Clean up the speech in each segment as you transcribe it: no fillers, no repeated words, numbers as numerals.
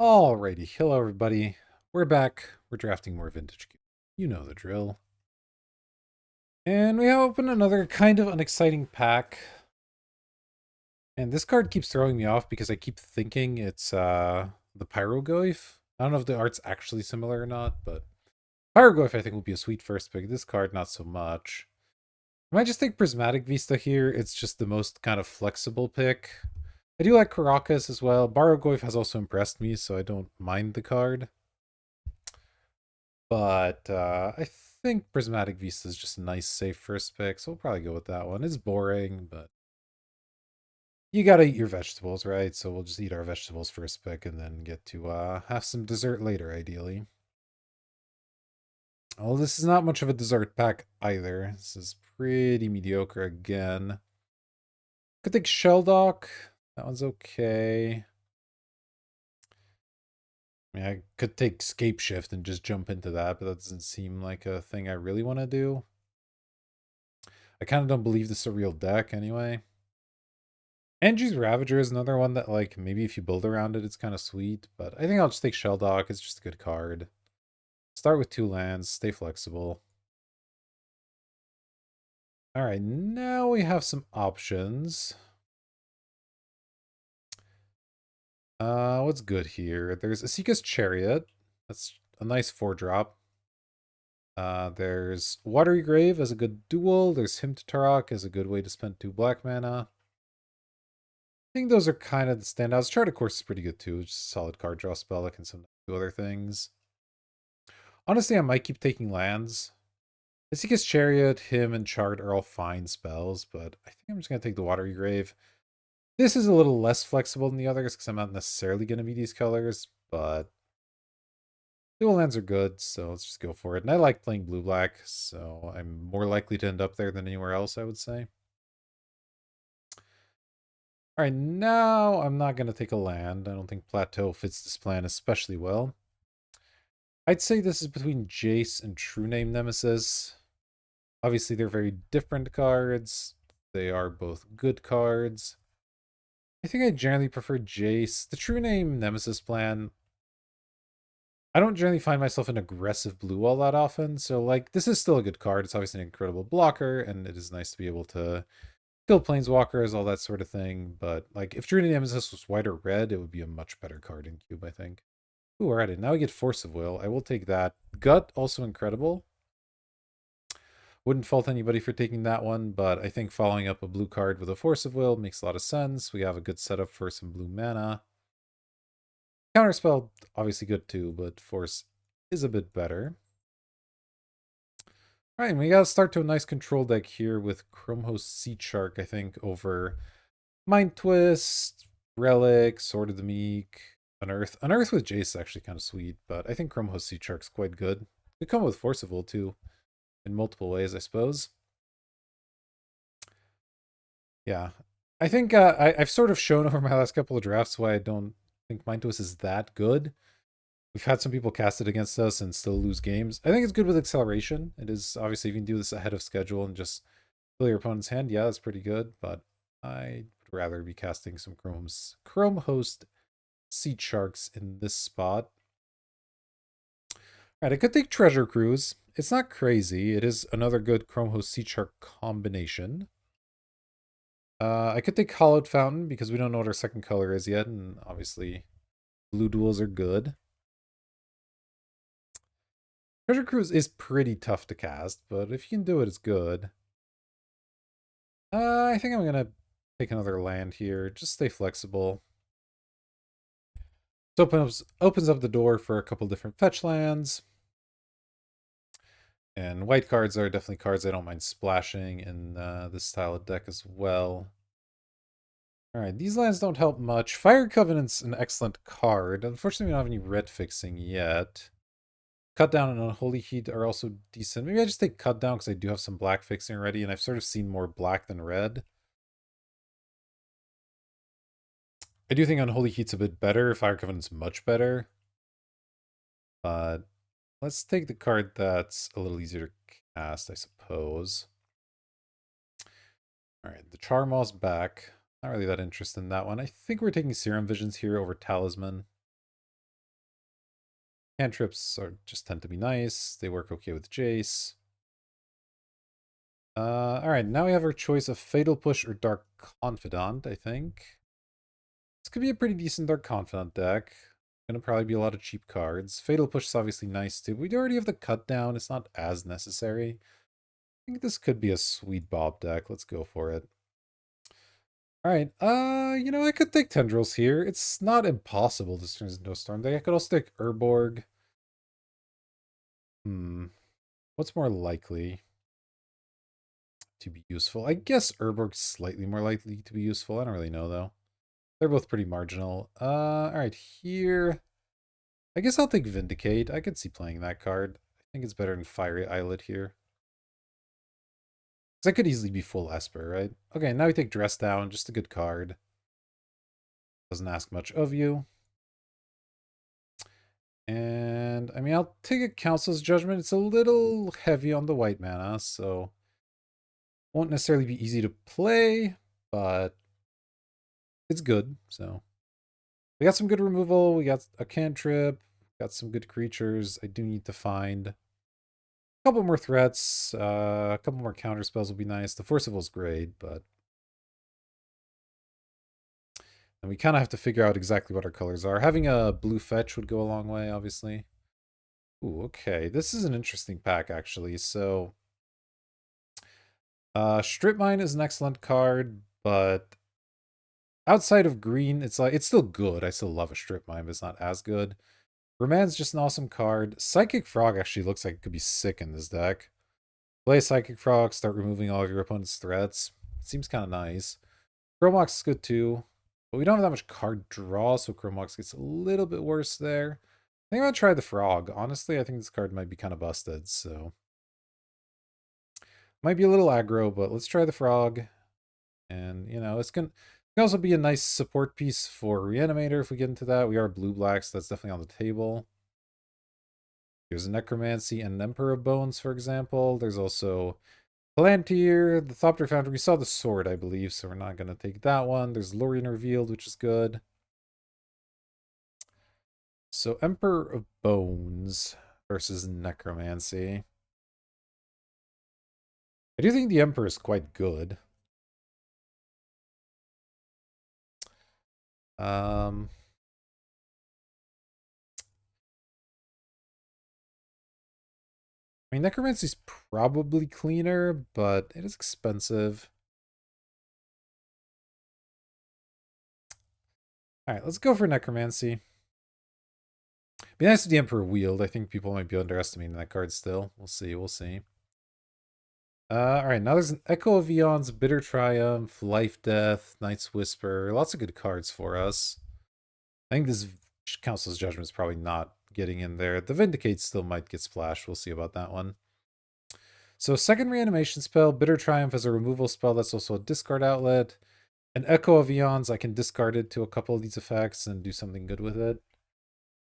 Alrighty, hello everybody. We're back. We're drafting more vintage cube. You know the drill. And we open another kind of unexciting pack. And this card keeps throwing me off because I keep thinking it's the Pyrogoyf. I don't know if the art's actually similar or not, but Pyrogoyf I think will be a sweet first pick. This card not so much. I might just take Prismatic Vista here. It's just the most kind of flexible pick. I do like Caracas as well. Pyrogoyf has also impressed me, so I don't mind the card. But I think Prismatic Vista is just a nice, safe first pick, so we'll probably go with that one. It's boring, but you gotta eat your vegetables, right? So we'll just eat our vegetables first pick and then get to have some dessert later, ideally. Well, this is not much of a dessert pack either. This is pretty mediocre again. Could take Shelldock. That one's okay. I mean, I could take Scape Shift and just jump into that, but that doesn't seem like a thing I really want to do. I kind of don't believe this is a real deck anyway. Angie's Ravager is another one that, like, maybe if you build around it, it's kind of sweet, but I think I'll just take Shelldock. It's just a good card. Start with 2 lands, stay flexible. Alright, now we have some options. What's good here? There's Asika's Chariot. That's a nice 4-drop. There's Watery Grave as a good dual. There's Hymn to Tarok as a good way to spend 2 black mana. I think those are kind of the standouts. Chart, of course, is pretty good too. Just a solid card draw spell that can sometimes do other things. Honestly, I might keep taking lands. Asika's Chariot, him, and Chart are all fine spells, but I think I'm just going to take the Watery Grave. This is a little less flexible than the others because I'm not necessarily going to be these colors, but dual lands are good, so let's just go for it. And I like playing blue-black, so I'm more likely to end up there than anywhere else, I would say. All right, now I'm not going to take a land. I don't think Plateau fits this plan especially well. I'd say this is between Jace and True Name Nemesis. Obviously, they're very different cards. They are both good cards. I think I generally prefer Jace. The True Name Nemesis plan, I don't generally find myself in aggressive blue all that often. So, like, this is still a good card. It's obviously an incredible blocker, and it is nice to be able to kill planeswalkers, all that sort of thing. But, like, if True Name Nemesis was white or red, it would be a much better card in Cube, I think. Ooh, we're at it. Now we get Force of Will. I will take that. Gut, also incredible. Wouldn't fault anybody for taking that one, but I think following up a blue card with a Force of Will makes a lot of sense. We have a good setup for some blue mana. Counterspell, obviously good too, but Force is a bit better. All right, and we got to start to a nice control deck here with Chromhost Sea Shark, I think, over Mind Twist, Relic, Sword of the Meek, Unearth. Unearth with Jace is actually kind of sweet, but I think Chromhost Sea Shark's quite good. Could come with Force of Will too, in multiple ways, I suppose. Yeah. I think I've sort of shown over my last couple of drafts why I don't think Mind Twist is that good. We've had some people cast it against us and still lose games. I think it's good with acceleration. It is obviously if you can do this ahead of schedule and just fill your opponent's hand, yeah, that's pretty good. But I would rather be casting some Chrome Host Seed Sharks in this spot. All right, I could take Treasure Cruise. It's not crazy. It is another good Chrome Host Seed Shark combination. I could take Hollowed Fountain because we don't know what our second color is yet, and obviously blue duels are good. Treasure Cruise is pretty tough to cast, but if you can do it, it's good. I think I'm gonna take another land here. Just stay flexible. It opens up the door for a couple different fetch lands. And white cards are definitely cards I don't mind splashing in this style of deck as well. Alright, these lands don't help much. Fire Covenant's an excellent card. Unfortunately, we don't have any red fixing yet. Cut Down and Unholy Heat are also decent. Maybe I just take Cut Down because I do have some black fixing already, and I've sort of seen more black than red. I do think Unholy Heat's a bit better. Fire Covenant's much better. But let's take the card that's a little easier to cast, I suppose. Alright, the Charmaw's back. Not really that interested in that one. I think we're taking Serum Visions here over Talisman. Cantrips are just tend to be nice. They work okay with Jace. Alright, now we have our choice of Fatal Push or Dark Confidant, I think. This could be a pretty decent Dark Confidant deck. Gonna probably be a lot of cheap cards. Fatal Push is obviously nice too. We already have the cut down. It's not as necessary. I think this could be a sweet Bob deck. Let's go for it. Alright, I could take Tendrils here. It's not impossible this turns into a Storm deck. I could also take Urborg. What's more likely to be useful? I guess Urborg's slightly more likely to be useful. I don't really know, though. They're both pretty marginal. Alright, here... I guess I'll take Vindicate. I could see playing that card. I think it's better than Fiery Islet here. Because that could easily be full Esper, right? Okay, now we take Dress Down. Just a good card. Doesn't ask much of you. And, I mean, I'll take a Council's Judgment. It's a little heavy on the white mana, so... won't necessarily be easy to play, but it's good, so... we got some good removal. We got a cantrip. Got some good creatures. I do need to find a couple more threats. A couple more counterspells will be nice. The Forcible is great, but... and we kind of have to figure out exactly what our colors are. Having a blue fetch would go a long way, obviously. Ooh, okay. This is an interesting pack, actually. So, Strip Mine is an excellent card, but outside of green, it's still good. I still love a Strip Mine, but it's not as good. Remain's just an awesome card. Psychic Frog actually looks like it could be sick in this deck. Play Psychic Frog, start removing all of your opponent's threats. Seems kind of nice. Chromox is good too. But we don't have that much card draw, so Chromox gets a little bit worse there. I think I'm going to try the Frog. Honestly, I think this card might be kind of busted, so... might be a little aggro, but let's try the Frog. And, it's going to also be a nice support piece for Reanimator if we get into that. We are blue-black, so that's definitely on the table. There's a Necromancy and an Emperor of Bones, for example. There's also Palantir, the Thopter Foundry. We saw the Sword, I believe, so we're not going to take that one. There's Lorien Revealed, which is good. So Emperor of Bones versus Necromancy. I do think the Emperor is quite good. I mean, Necromancy's probably cleaner, but it is expensive. Alright, let's go for Necromancy. Be nice if the Emperor wield. I think people might be underestimating that card still. We'll see, we'll see. Alright, now there's an Echo of Eons, Bitter Triumph, Life Death, Night's Whisper. Lots of good cards for us. I think this Council's Judgment is probably not getting in there. The Vindicate still might get splashed. We'll see about that one. So second reanimation spell, Bitter Triumph is a removal spell that's also a discard outlet. An Echo of Eons, I can discard it to a couple of these effects and do something good with it.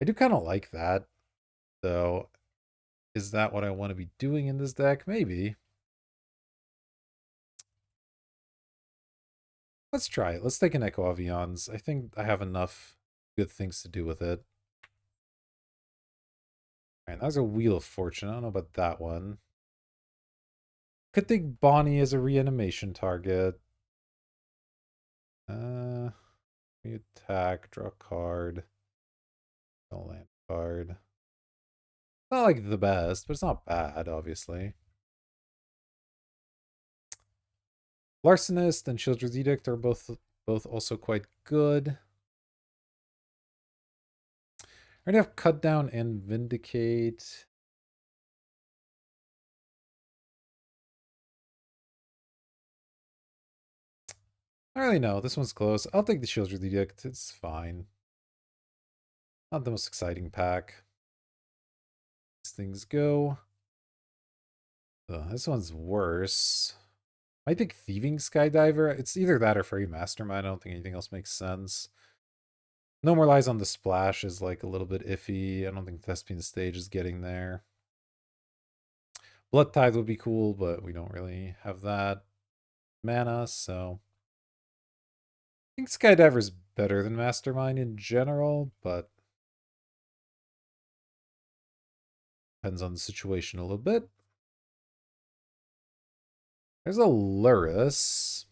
I do kind of like that, though. Is that what I want to be doing in this deck? Maybe. Let's try it. Let's take an Echo of Eons. I think I have enough good things to do with it. Alright, that was a Wheel of Fortune. I don't know about that one. Could take Bonnie as a reanimation target. We attack, draw a card. Don't land a card. Not like the best, but it's not bad, obviously. Larcenist and Children's Edict are both also quite good. I already have Cut Down and Vindicate. I don't really know. This one's close. I'll take the Children's Edict. It's fine. Not the most exciting pack. These things go. This one's worse. I think Thieving Skydiver. It's either that or Fairy Mastermind. I don't think anything else makes sense. No More Lies on the Splash is like a little bit iffy. I don't think Thespian Stage is getting there. Blood Tithe would be cool, but we don't really have that mana, so... I think Skydiver's better than Mastermind in general, but... Depends on the situation a little bit. There's a Lurrus.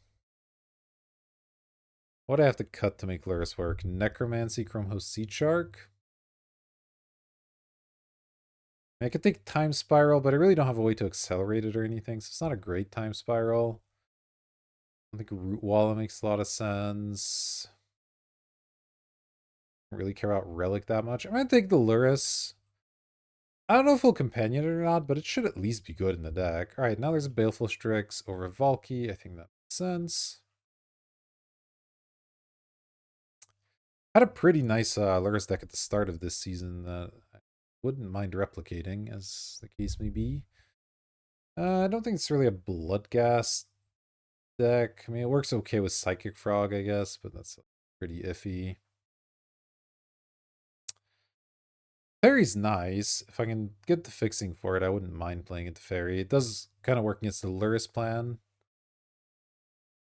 What do I have to cut to make Lurrus work? Necromancy, Chrome Host, Sea Shark. I could take Time Spiral, but I really don't have a way to accelerate it or anything, so it's not a great Time Spiral. I think Root Walla makes a lot of sense. I don't really care about Relic that much. I'm going to take the Lurrus. I don't know if we'll companion it or not, but it should at least be good in the deck. Alright, now there's a Baleful Strix over Valky. I think that makes sense. Had a pretty nice Lurrus deck at the start of this season that I wouldn't mind replicating, as the case may be. I don't think it's really a Bloodghast deck. I mean, it works okay with Psychic Frog, I guess, but that's pretty iffy. Fairy's nice. If I can get the fixing for it, I wouldn't mind playing it to Fairy. It does kind of work against the Lurrus plan.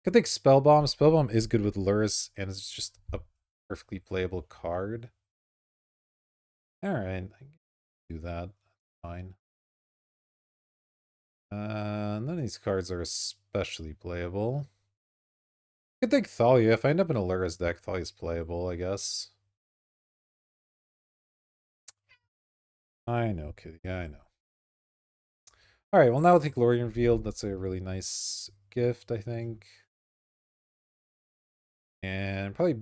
Could take Spellbomb. Spellbomb is good with Lurrus, and it's just a perfectly playable card. Alright, I can do that. Fine. None of these cards are especially playable. Could take Thalia. If I end up in a Lurrus deck, Thalia's playable, I guess. I know, Kitty. Yeah, I know. Alright, well now I'll take Lorien Revealed. That's a really nice gift, I think. And probably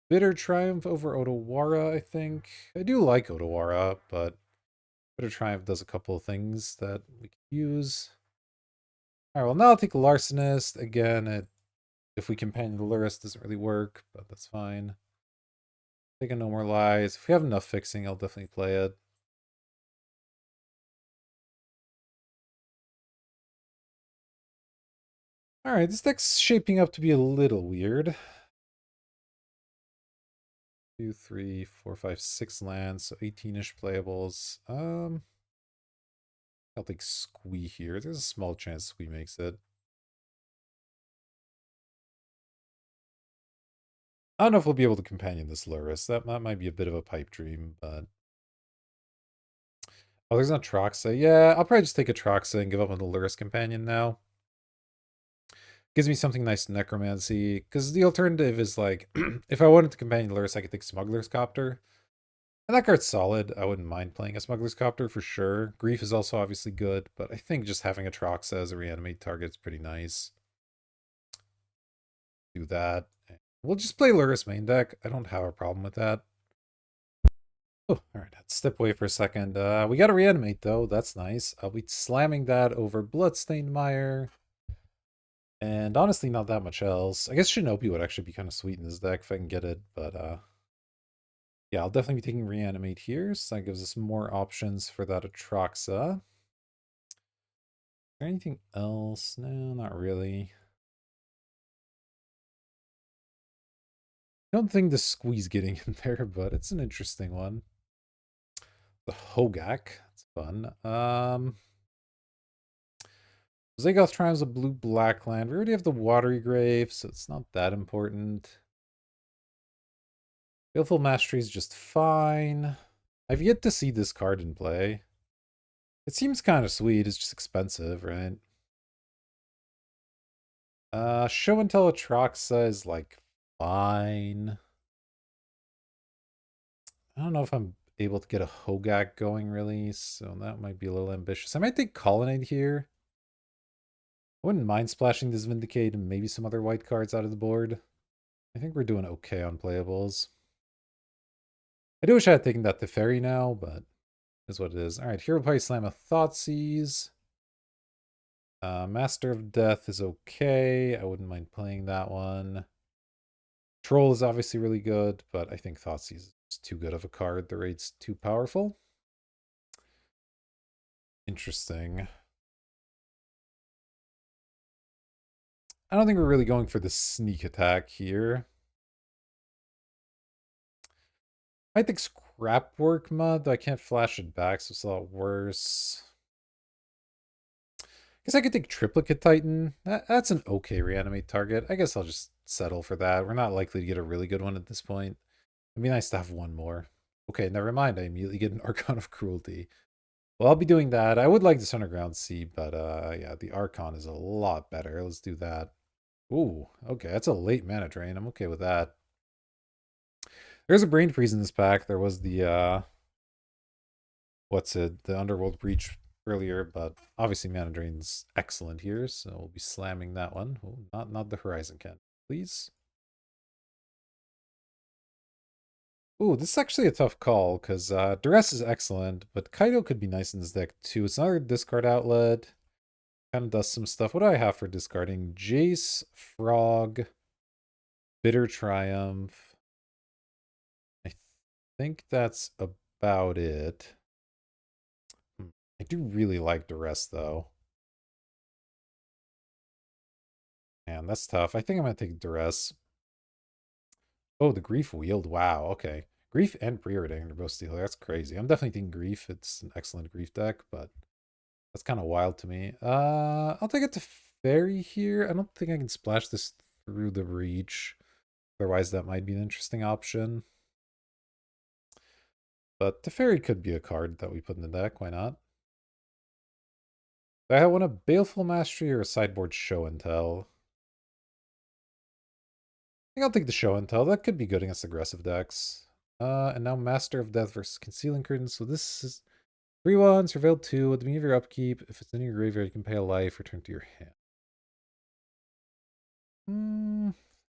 Bitter Triumph over Otawara, I think. I do like Otawara, but Bitter Triumph does a couple of things that we can use. Alright, well now I'll take Larcenist. Again, if we companion the Lurrus, doesn't really work, but that's fine. Take a No More Lies. If we have enough fixing, I'll definitely play it. Alright, this deck's shaping up to be a little weird. 2, 3, 4, 5, 6 lands, so 18-ish playables. I'll take Squee here. There's a small chance Squee makes it. I don't know if we'll be able to companion this Lurrus. That might be a bit of a pipe dream, but... Oh, there's no Troxa. Yeah, I'll probably just take a Troxa and give up on the Lurrus companion now. Gives me something nice Necromancy, because the alternative is like, if I wanted to companion Lurrus, I could take Smuggler's Copter. And that card's solid. I wouldn't mind playing a Smuggler's Copter for sure. Grief is also obviously good, but I think just having a Troxa as a reanimate target is pretty nice. Do that. We'll just play Lurrus main deck. I don't have a problem with that. Oh, alright, let's step away for a second. We got to reanimate, though. That's nice. I'll be slamming that over Bloodstained Mire. And honestly, not that much else. I guess Shinobi would actually be kind of sweet in this deck if I can get it, but yeah, I'll definitely be taking Reanimate here, so that gives us more options for that Atraxa. Is there anything else? No, not really. I don't think the Squee's getting in there, but it's an interesting one. The Hogak. That's fun. Zagoth Triumph's a blue-black land. We already have the Watery Grave, so it's not that important. Baleful Mastery is just fine. I've yet to see this card in play. It seems kind of sweet. It's just expensive, right? Show and Tell Atraxa is like fine. I don't know if I'm able to get a Hogak going really, so that might be a little ambitious. I might take Colonnade here. I wouldn't mind splashing this Vindicate and maybe some other white cards out of the board. I think we're doing okay on playables. I do wish I had taken that Teferi now, but is what it is. Alright, here we'll probably slam a Thoughtseize. Master of Death is okay. I wouldn't mind playing that one. Troll is obviously really good, but I think Thoughtseize is too good of a card. The rate's too powerful. Interesting. I don't think we're really going for the sneak attack here. I think Scrapwork Mud, though I can't flash it back, so it's a lot worse. Guess I could take Triplicate Titan. That's an okay reanimate target. I guess I'll just settle for that. We're not likely to get a really good one at this point. It'd be nice to have one more. Okay, never mind. I immediately get an Archon of Cruelty. Well, I'll be doing that. I would like this Underground Sea, but yeah, the Archon is a lot better. Let's do that. Ooh, okay, that's a late mana drain. I'm okay with that. There's a Brain Freeze in this pack. There was the what's it? The Underworld Breach earlier, but obviously mana drain's excellent here, so we'll be slamming that one. Ooh, not the Horizon Cannon, please. Ooh, this is actually a tough call, because Duress is excellent, but Kaido could be nice in this deck too. It's another discard outlet. Kind of does some stuff. What do I have for discarding? Jace, Frog, Bitter Triumph. I think that's about it. I do really like Duress, though. Man, that's tough. I think I'm going to take Duress. Oh, the Grief Wield. Wow, okay. Grief and Preordain are both stealer. That's crazy. I'm definitely thinking Grief. It's an excellent Grief deck, but that's kind of wild to me. I'll take it to Fairy here. I don't think I can splash this through the Reach. Otherwise, that might be an interesting option. But Teferi could be a card that we put in the deck. Why not? Do I want a Baleful Mastery or a sideboard Show and Tell? I think I'll take the Show and Tell. That could be good against aggressive decks. And now Master of Death versus Concealing Curtain. So this is 3/1, Surveilled 2. At the beginning of your upkeep, if it's in your graveyard, you can pay a life, return to your hand.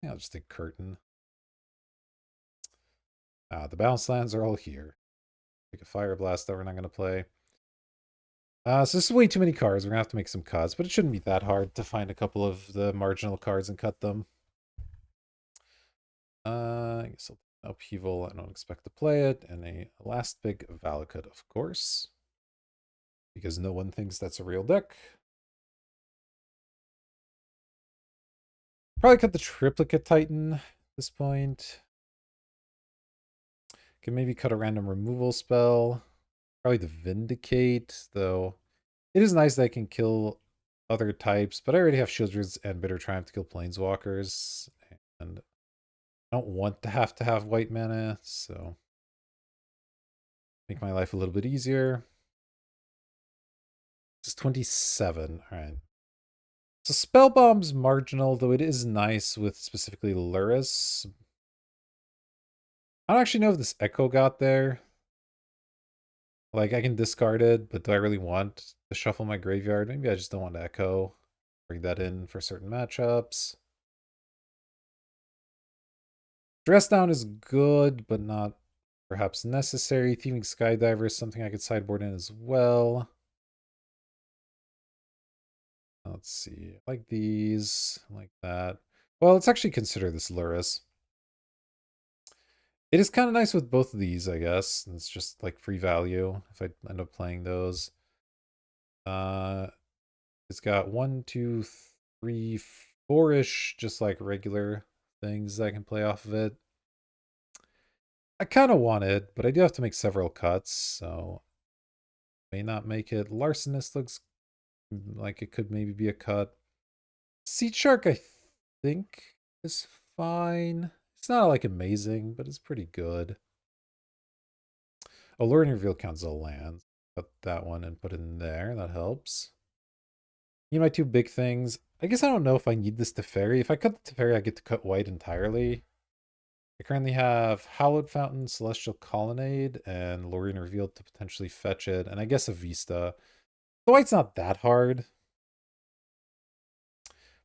Yeah, I'll just take Curtain. The bounce lands are all here. Take a Fire Blast that we're not going to play. So this is way too many cards. We're going to have to make some cuts, but it shouldn't be that hard to find a couple of the marginal cards and cut them. I guess I'll take Upheaval. I don't expect to play it. And a last big Valakut, of course. Because no one thinks that's a real deck. Probably cut the Triplicate Titan at this point. Can maybe cut a random removal spell. Probably the Vindicate, though. It is nice that I can kill other types, but I already have Shieldreds and Bitter Triumph to kill Planeswalkers. And I don't want to have white mana, so make my life a little bit easier. This is 27. Alright. So Spellbomb's marginal, though it is nice with specifically Luris. I don't actually know if this Echo got there. Like, I can discard it, but do I really want to shuffle my graveyard? Maybe I just don't want to Echo. Bring that in for certain matchups. Dress Down is good, but not perhaps necessary. Thieving Skydiver is something I could sideboard in as well. Let's see. I like these. I like that. Well, let's actually consider this Luris. It is kind of nice with both of these, I guess. It's just like free value if I end up playing those. It's got 1, 2, 3, 4-ish, just like regular things that I can play off of it. I kind of want it, but I do have to make several cuts, so may not make it. Larcenist looks like it could maybe be a cut. Seed Shark, I think, is fine. It's not like amazing, but it's pretty good. Alluring Reveal counts as a land. Cut that one and put it in there. That helps. You know my two big things. I guess I don't know if I need this Teferi. If I cut the Teferi, I get to cut white entirely. I currently have Hallowed Fountain, Celestial Colonnade, and Lorien Revealed to potentially fetch it, and I guess a Vista. The white's not that hard.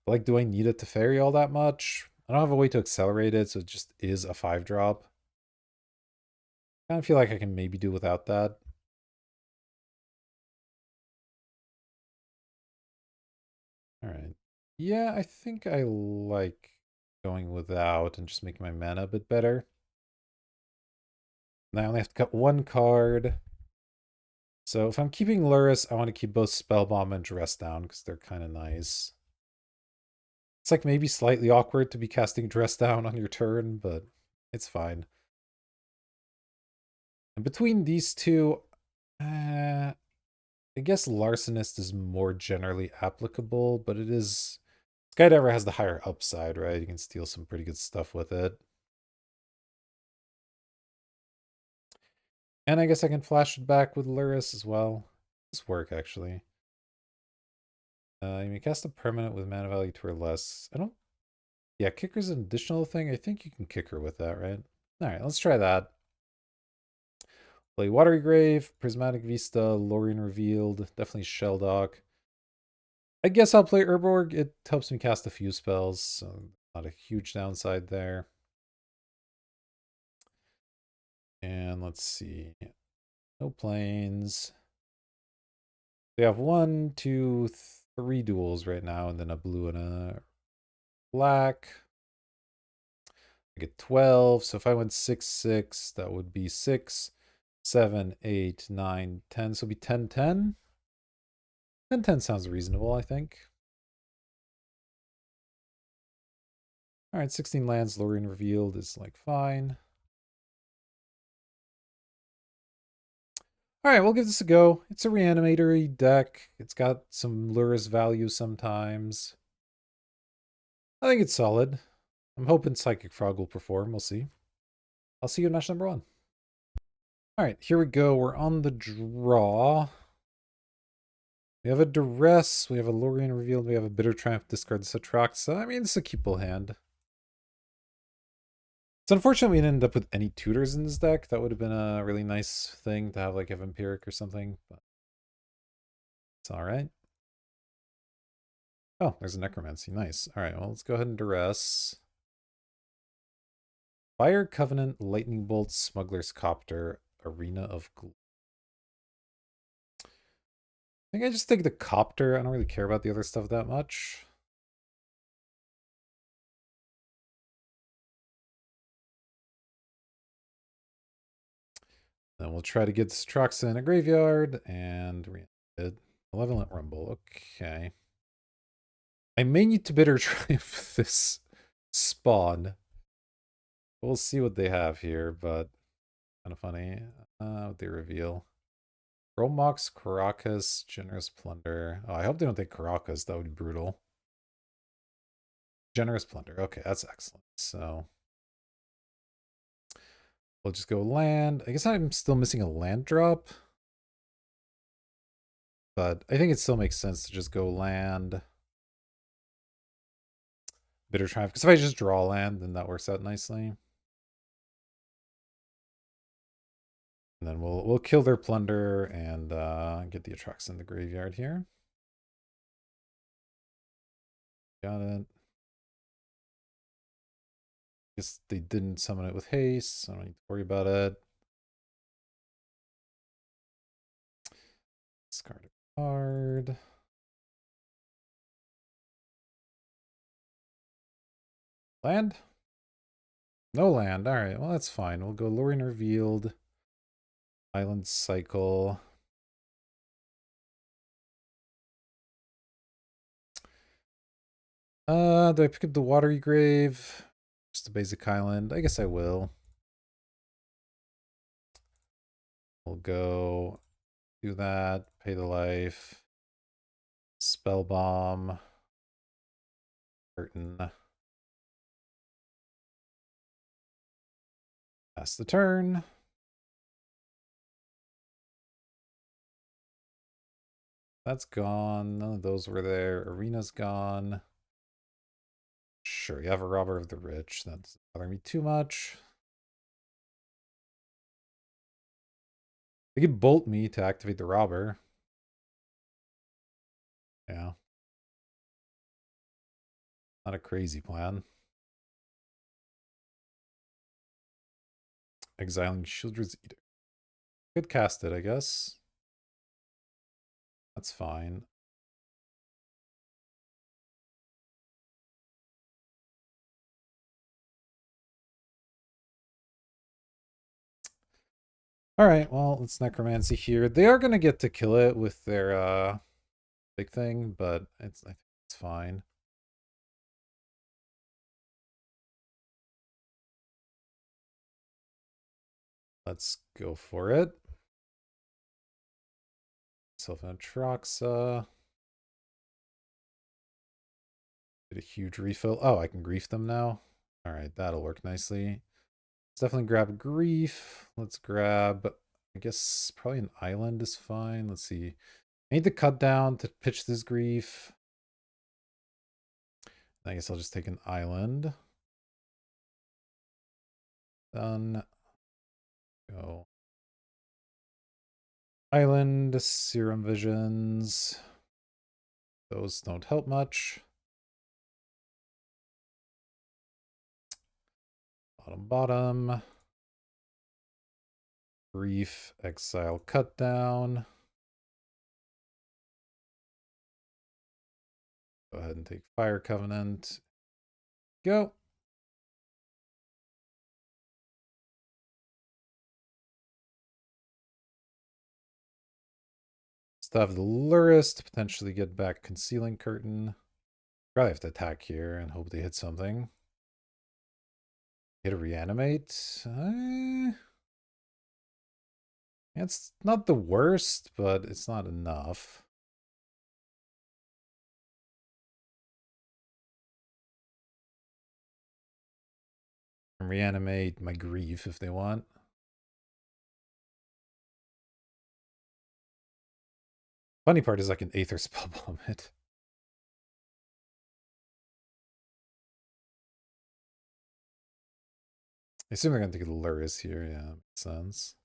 But like, do I need it to Teferi all that much? I don't have a way to accelerate it, so it just is a 5-drop. I kind of feel like I can maybe do without that. Alright. Yeah, I think I like going without and just making my mana a bit better. Now I only have to cut one card. So if I'm keeping Luris, I want to keep both Spellbomb and Dress Down because they're kind of nice. It's like maybe slightly awkward to be casting Dress Down on your turn, but it's fine. And between these two, I guess Larcenist is more generally applicable, but it is... Skydiver has the higher upside, right? You can steal some pretty good stuff with it. And I guess I can flash it back with Luris as well. This work actually. You may cast a permanent with mana value 2 or less. I don't. Yeah, kicker's an additional thing. I think you can kicker with that, right? All right, let's try that. Play Watery Grave, Prismatic Vista, Lorien Revealed, definitely Shelldock. I guess I'll play Urborg. It helps me cast a few spells, so not a huge downside there. And let's see. No planes. We have 1, 2, 3 duels right now, and then a blue and a black. I get 12. So if I went 6, 6, that would be 6, 7, 8, 9, 10. So it'd be 10, 10. 10, 10 sounds reasonable, I think. All right, 16 lands, Lorien Revealed is like fine. All right, we'll give this a go. It's a reanimatory deck. It's got some Lurrus value sometimes. I think it's solid. I'm hoping Psychic Frog will perform. We'll see. I'll see you in match number 1. All right, here we go. We're on the draw. We have a Duress, we have a Lorien Revealed, we have a Bitter Triumph, discard this Atraxa. I mean, it's a keepable hand. It's unfortunate we didn't end up with any tutors in this deck. That would have been a really nice thing to have, like a Vampiric or something, but it's alright. Oh, there's a Necromancy. Nice. Alright, well, let's go ahead and Duress. Fire Covenant, Lightning Bolt, Smuggler's Copter, Arena of Gloom. I think I just take the Copter. I don't really care about the other stuff that much. Then we'll try to get this Traxa in a graveyard and reactivate. Malevolent Rumble. Okay. I may need to Bitter Triumph this spawn. We'll see what they have here, but kind of funny. What they reveal. Romox, Caracas, Generous Plunder. Oh, I hope they don't take Caracas. That would be brutal. Generous Plunder. Okay, that's excellent. So we'll just go land. I guess I'm still missing a land drop. But I think it still makes sense to just go land. Bitter Triumph. Because if I just draw land, then that works out nicely. And then we'll kill their plunder and get the Atraxa in the graveyard here. Got it. Guess they didn't summon it with haste, so I don't need to worry about it. Discard a card. Land? No land. Alright, well that's fine. We'll go Lorien Revealed. Island Cycle. Do I pick up the Watery Grave? Just a basic island. I guess I will. We'll go do that. Pay the life. Spell Bomb. Curtain. Pass the turn. That's gone. None of those were there. Arena's gone. Sure, you have a Robber of the Rich. That doesn't bother me too much. They could bolt me to activate the Robber. Yeah. Not a crazy plan. Exiling Shieldred's Edict. Could cast it, I guess. That's fine. Alright, well, it's Necromancy here. They are going to get to kill it with their big thing, but I think it's fine. Let's go for it. Self an Atraxa. Did a huge refill. Oh, I can grief them now. Alright, that'll work nicely. Let's definitely grab Grief. Let's grab, I guess, probably an island is fine. Let's see. I need to cut down to pitch this grief. I guess I'll just take an island. Done. Go. Island, Serum Visions. Those don't help much. Bottom. Grief, Exile, Cut Down. Go ahead and take Fire Covenant. Go. Still have the Lurist to potentially get back Concealing Curtain. Probably have to attack here and hope they hit something. Hit a Reanimate. It's not the worst, but it's not enough. Reanimate my grief if they want. Funny part is I can Aether Spellbomb it. I assume they're going to take the Luris here. Yeah, makes sense.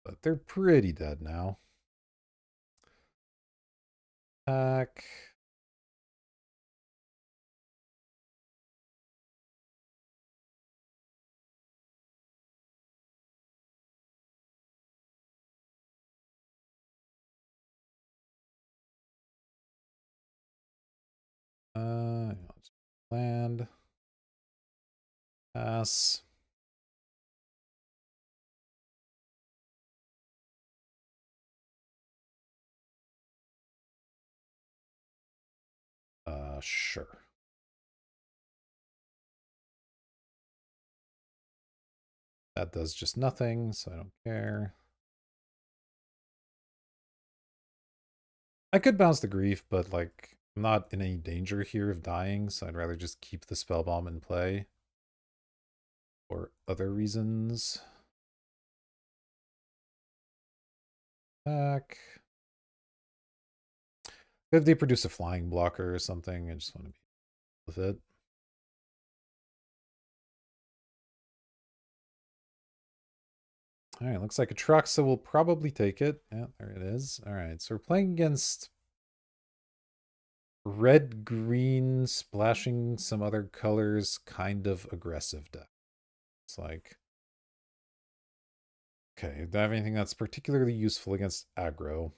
But they're pretty dead now. Attack. Just land. Pass. Sure. That does just nothing, so I don't care. I could bounce the grief, but like I'm not in any danger here of dying, so I'd rather just keep the spell bomb in play for other reasons. Back. If they produce a flying blocker or something, I just want to be with it. All right, looks like Atraxa will probably take it. Yeah, there it is. All right, so we're playing against red, green, splashing some other colors, kind of aggressive deck. It's like, okay, do I have anything that's particularly useful against aggro?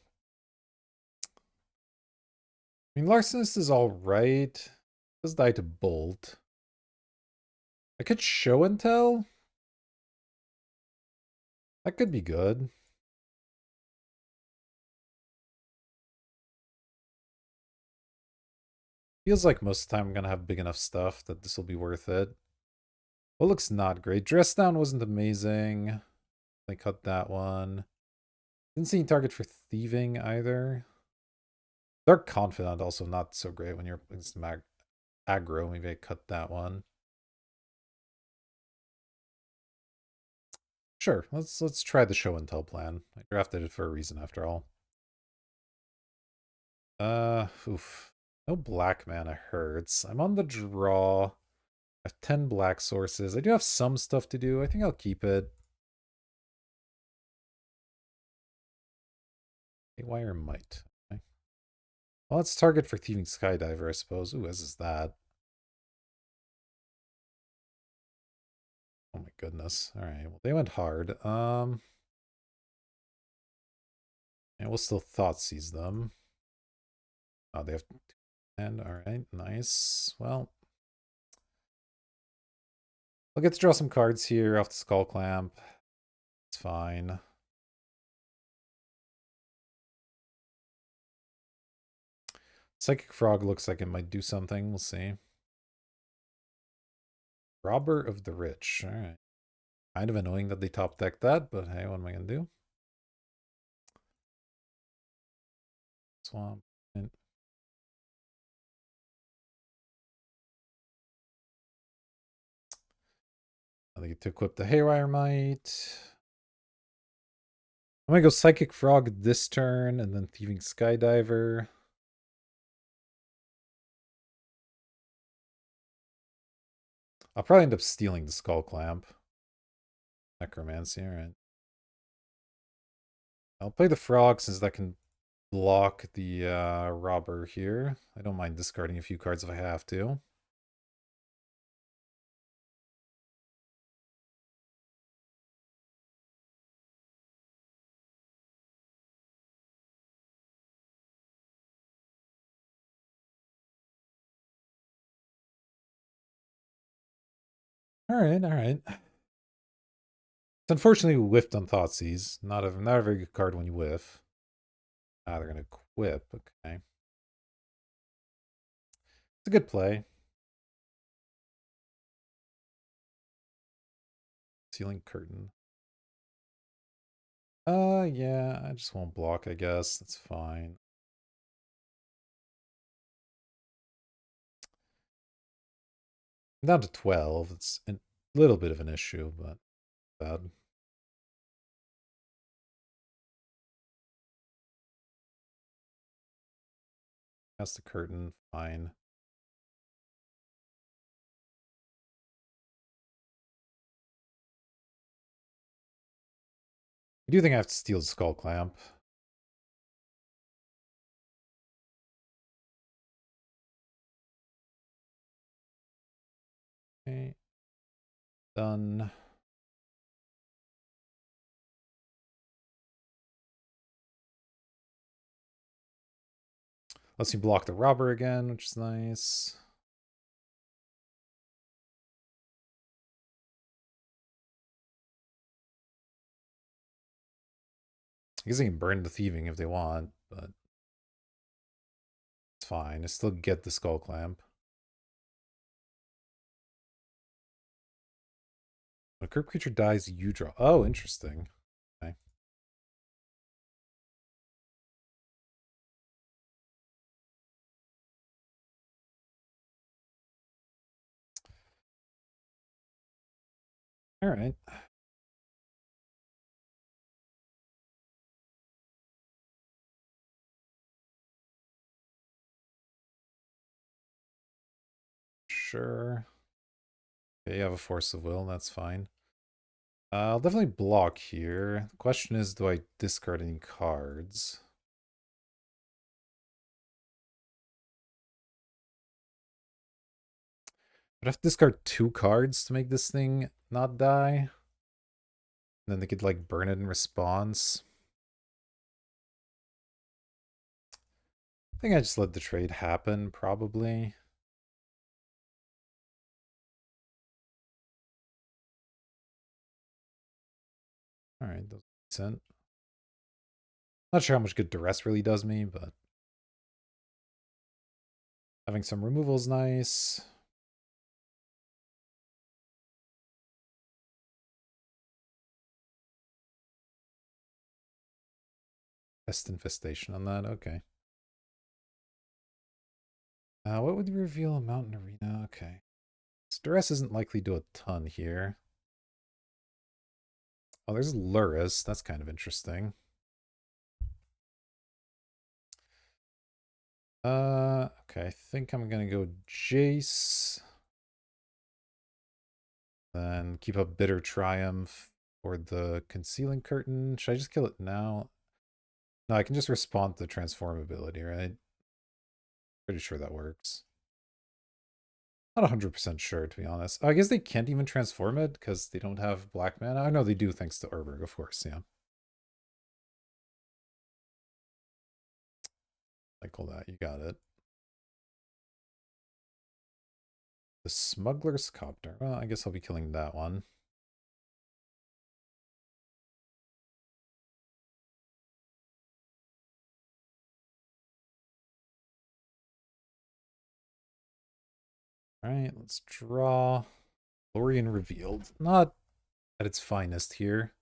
I mean, Larcenist is all right. Does die to Bolt. I could Show and Tell. That could be good. Feels like most of the time I'm gonna have big enough stuff that this will be worth it. What looks not great? Dress Down wasn't amazing. They cut that one. Didn't see any target for thieving either. Dark Confidant also not so great when you're against aggro. Maybe I cut that one. Sure, let's try the Show and Tell plan. I drafted it for a reason after all. Oof. No black mana hurts. I'm on the draw. I have 10 black sources. I do have some stuff to do. I think I'll keep it. Wire Might. Okay. Well, let's target for Thieving Skydiver, I suppose. Ooh, as is that. Oh my goodness. Alright, well, they went hard. And we'll still Thoughtseize them. Oh, they have 10. Alright, nice. Well, I'll get to draw some cards here off the Skull Clamp. It's fine. Psychic Frog looks like it might do something. We'll see. Robber of the Rich. Alright. Kind of annoying that they top decked that, but hey, what am I going to do? Swamp. And I get to equip the Haywire Might. I'm gonna go Psychic Frog this turn, and then Thieving Skydiver. I'll probably end up stealing the Skull Clamp. Necromancy, alright. I'll play the Frog since that can block the Robber here. I don't mind discarding a few cards if I have to. Alright, alright. Unfortunately, we whiffed on Thoughtseize. Not a very good card when you whiff. Ah, they're gonna equip. Okay. It's a good play. Ceiling Curtain. Yeah, I just won't block, I guess. That's fine. I'm down to 12. It's a little bit of an issue, but bad. That's the curtain. Fine. I do think I have to steal the Skull Clamp. Okay. Done. Lets me block the Robber again, which is nice. I guess they can burn the Thieving if they want, but it's fine. I still get the Skull Clamp. When a curb creature dies, you draw. Oh, interesting. Okay. All right. Sure. Okay, you have a Force of Will. That's fine. I'll definitely block here. The question is, do I discard any cards? I'd have to discard 2 cards to make this thing not die. And then they could, like, burn it in response. I think I just let the trade happen, probably. Alright, those are decent. Not sure how much good Duress really does me, but having some removal is nice. Pest Infestation on that, okay. What would reveal a Mountain Arena? Okay. Duress isn't likely to do a ton here. Oh, there's Luris. That's kind of interesting. Okay, I think I'm gonna go Jace. Then keep up Bitter Triumph for the Concealing Curtain. Should I just kill it now? No, I can just respond to the transform ability, right? Pretty sure that works. Not 100% sure, to be honest. I guess they can't even transform it because they don't have black mana. I know they do thanks to Urberg, of course, yeah. Like all that, you got it. The Smuggler's Copter. Well, I guess I'll be killing that one. Alright, let's draw. Lorien Revealed. Not at its finest here.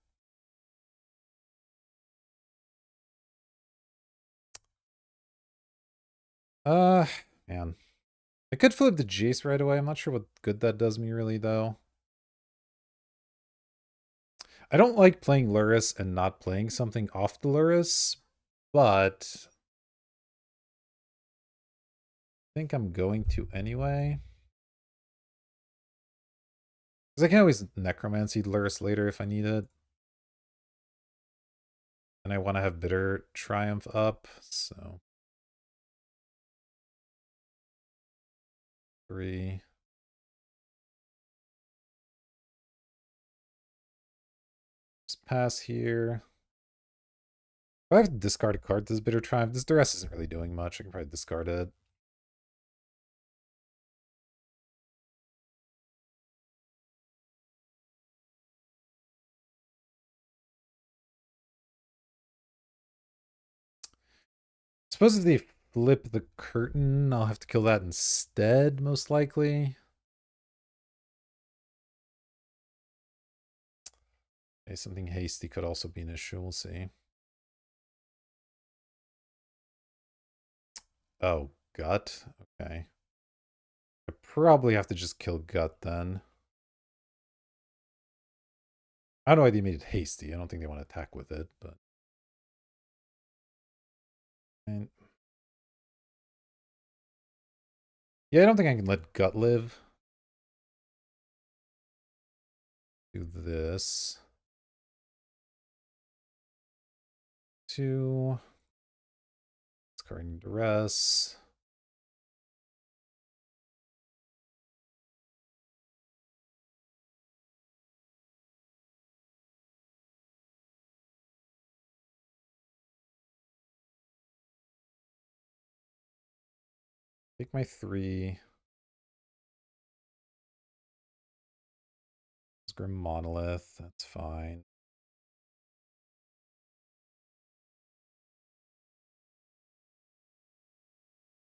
Man. I could flip the Jace right away. I'm not sure what good that does me really, though. I don't like playing Lurrus and not playing something off the Lurrus, but I think I'm going to anyway. Because I can always Necromancy Lurrus later if I need it. And I want to have Bitter Triumph up, so 3. Just pass here. If I have to discard a card, this Bitter Triumph, this Duress isn't really doing much. I can probably discard it. Suppose if they flip the curtain, I'll have to kill that instead, most likely. Okay, something hasty could also be an issue. We'll see. Oh, Gut. Okay. I probably have to just kill Gut then. I don't know why they made it hasty. I don't think they want to attack with it, but. And yeah, I don't think I can let Gut live. Do this. 2. Discarding Duress. Take my 3. Grim Monolith. That's fine.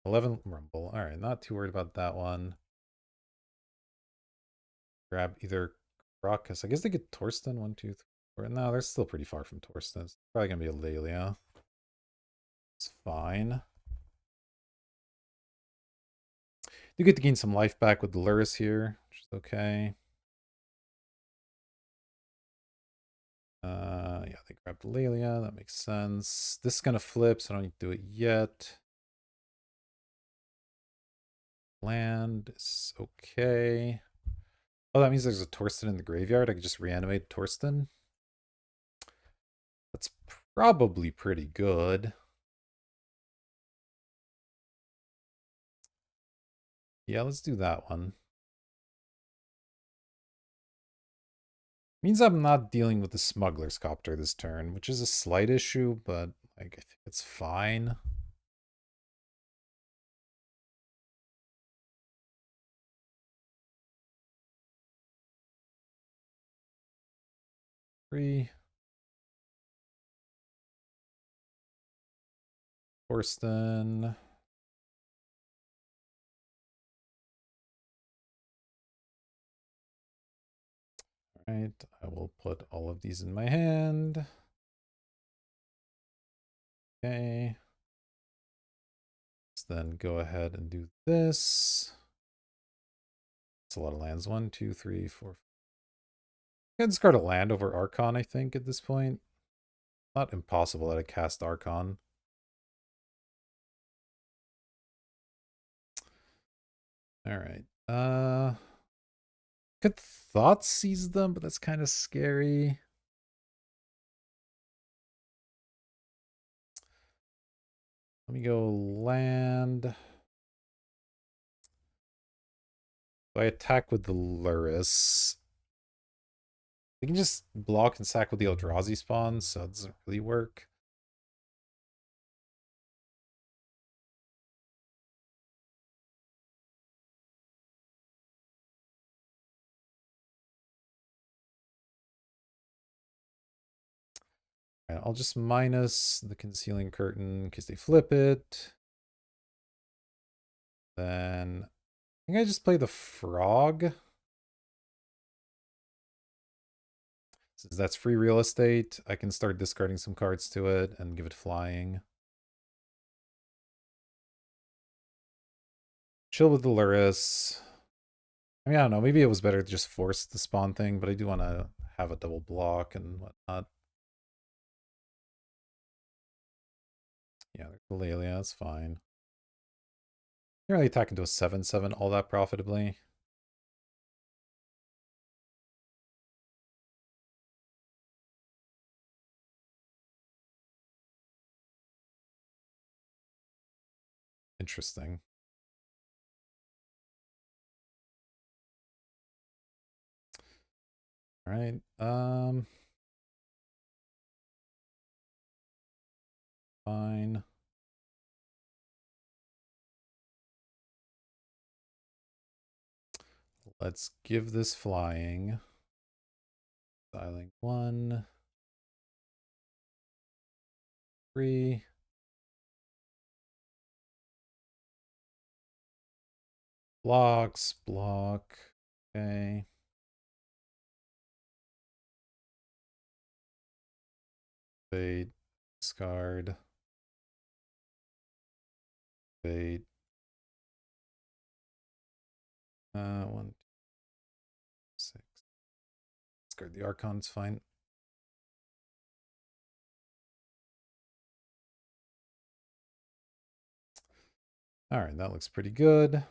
11 Rumble. All right, not too worried about that one. Grab either Crocus. I guess they get Torsten. 1, 2, 3, 4. No, they're still pretty far from Torsten. It's probably gonna be a Lelia. It's fine. You get to gain some life back with the Lurrus here, which is okay. Yeah, they grabbed Lelia. That makes sense. This is gonna flip, so I don't need to do it yet. Land is okay. Oh, that means there's a Torsten in the graveyard. I could just reanimate Torsten. That's probably pretty good. Yeah, let's do that one. Means I'm not dealing with the Smuggler's Copter this turn, which is a slight issue, but like I think it's fine. Three. Torsten. Alright, I will put all of these in my hand. Okay. Let's then go ahead and do this. It's a lot of lands. 1, 2, 3, 4. I can discard a land over Archon, I think, at this point. Not impossible that I cast Archon. Alright. Could Thought seize them, but that's kind of scary. Let me go land. If I attack with the Lurrus, we can just block and sack with the Eldrazi spawn, so it doesn't really work. Right, I'll just minus the Concealing Curtain in case they flip it. Then I think I just play the Frog. Since that's free real estate, I can start discarding some cards to it and give it flying. Chill with the Lurrus. I mean, I don't know. Maybe it was better to just force the spawn thing, but I do want to have a double block and whatnot. Yeah, Lelia, that's fine. You're really attacking to a 7/7 all that profitably. Interesting. All right. Fine. Let's give this flying. Dialing 1, 3. Blocks, block. Okay. Fade, discard. Fade. 1, 2, 6. Discard the Archon, it's fine. Alright, that looks pretty good.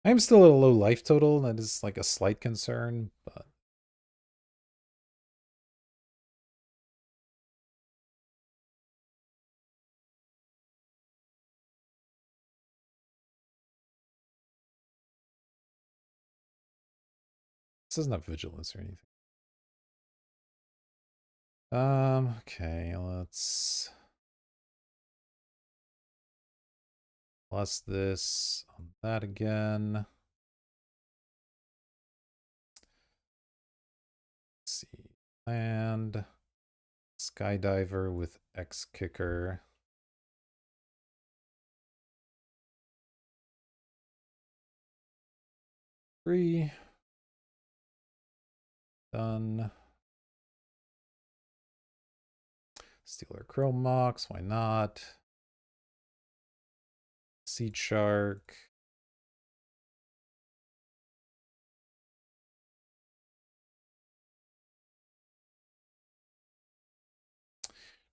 I am still at a low life total. That is like a slight concern, but this doesn't have vigilance or anything. Okay, let's plus this on that again. Let's see. Land. Skydiver with X kicker. Free. Done. Stealer Chrome Mox, why not? Seed Shark.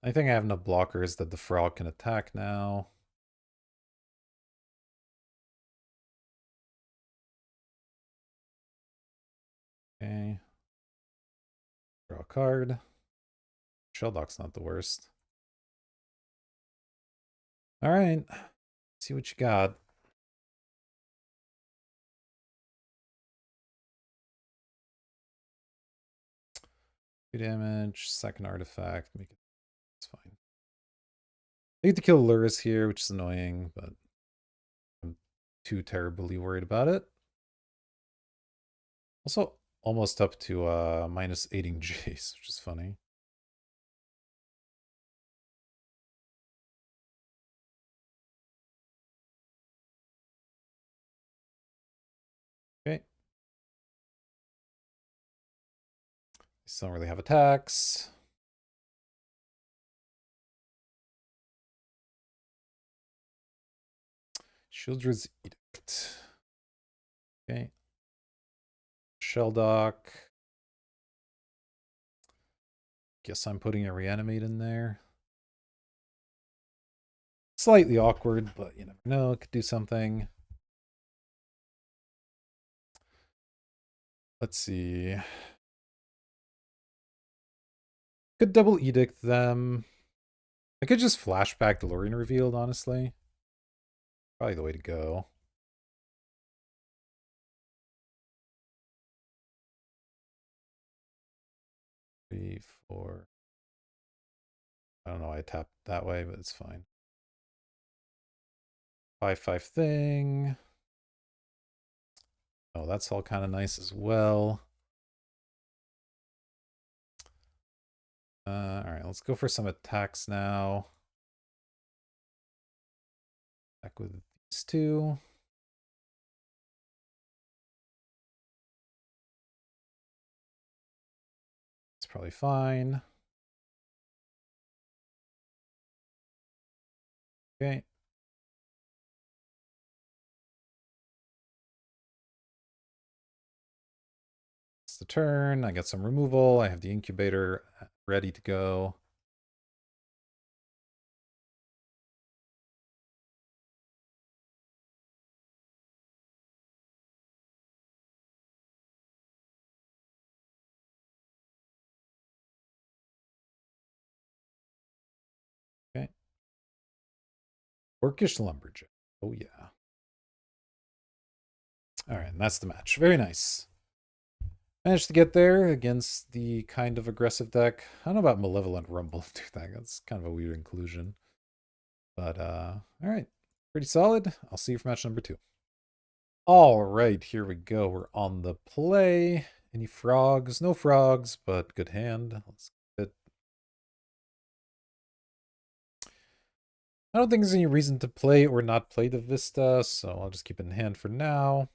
I think I have enough blockers that the frog can attack now. Okay. Draw a card. Shelldock's not the worst. Alright. See what you got. 2 damage, second artifact, make it. It's fine. I get to kill Luris here, which is annoying, but I'm too terribly worried about it. Also, almost up to minus 8ing Jace, which is funny. Okay. These don't really have attacks. Shieldred's Edict. Okay. Shelldock. Guess I'm putting a reanimate in there. Slightly awkward, but you never know. It could do something. Let's see. Could double edict them. I could just flashback DeLorean revealed, honestly. Probably the way to go. Three, 4. I don't know why I tapped that way, but it's fine. 5/5 thing. Oh, that's all kind of nice as well. All right, let's go for some attacks now. Back with these two. It's probably fine. Okay. It's the turn. I got some removal. I have the incubator ready to go. Okay. Orcish Lumberjack. Oh, yeah. All right, and that's the match. Very nice. Managed to get there against the kind of aggressive deck. I don't know about Malevolent Rumble, dude. That's kind of a weird inclusion. But, all right. Pretty solid. I'll see you for match number 2. All right, here we go. We're on the play. Any frogs? No frogs, but good hand. Let's get it. I don't think there's any reason to play or not play the Vista, so I'll just keep it in hand for now.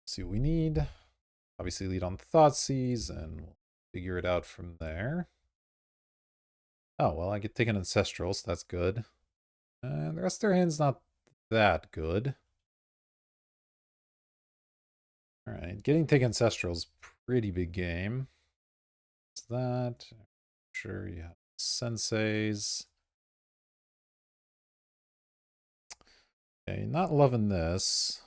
See what we need. Obviously lead on Thoughtseize, and we'll figure it out from there. Oh, well, I get taken Ancestral, so that's good. And the rest of their hand's not that good. Alright, getting taken Ancestral's pretty big game. What's that? Sure, you have Senseis. Okay, not loving this.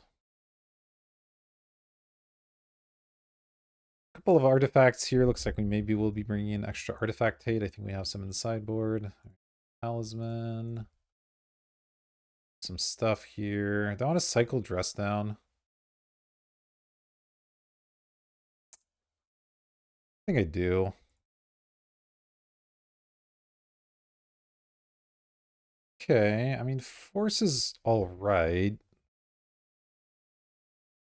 Couple of artifacts here. Looks like we maybe will be bringing in extra artifact hate. I think we have some in the sideboard. Talisman. Some stuff here. Do I want to cycle Dress Down? I think I do. Okay, I mean, Force is alright.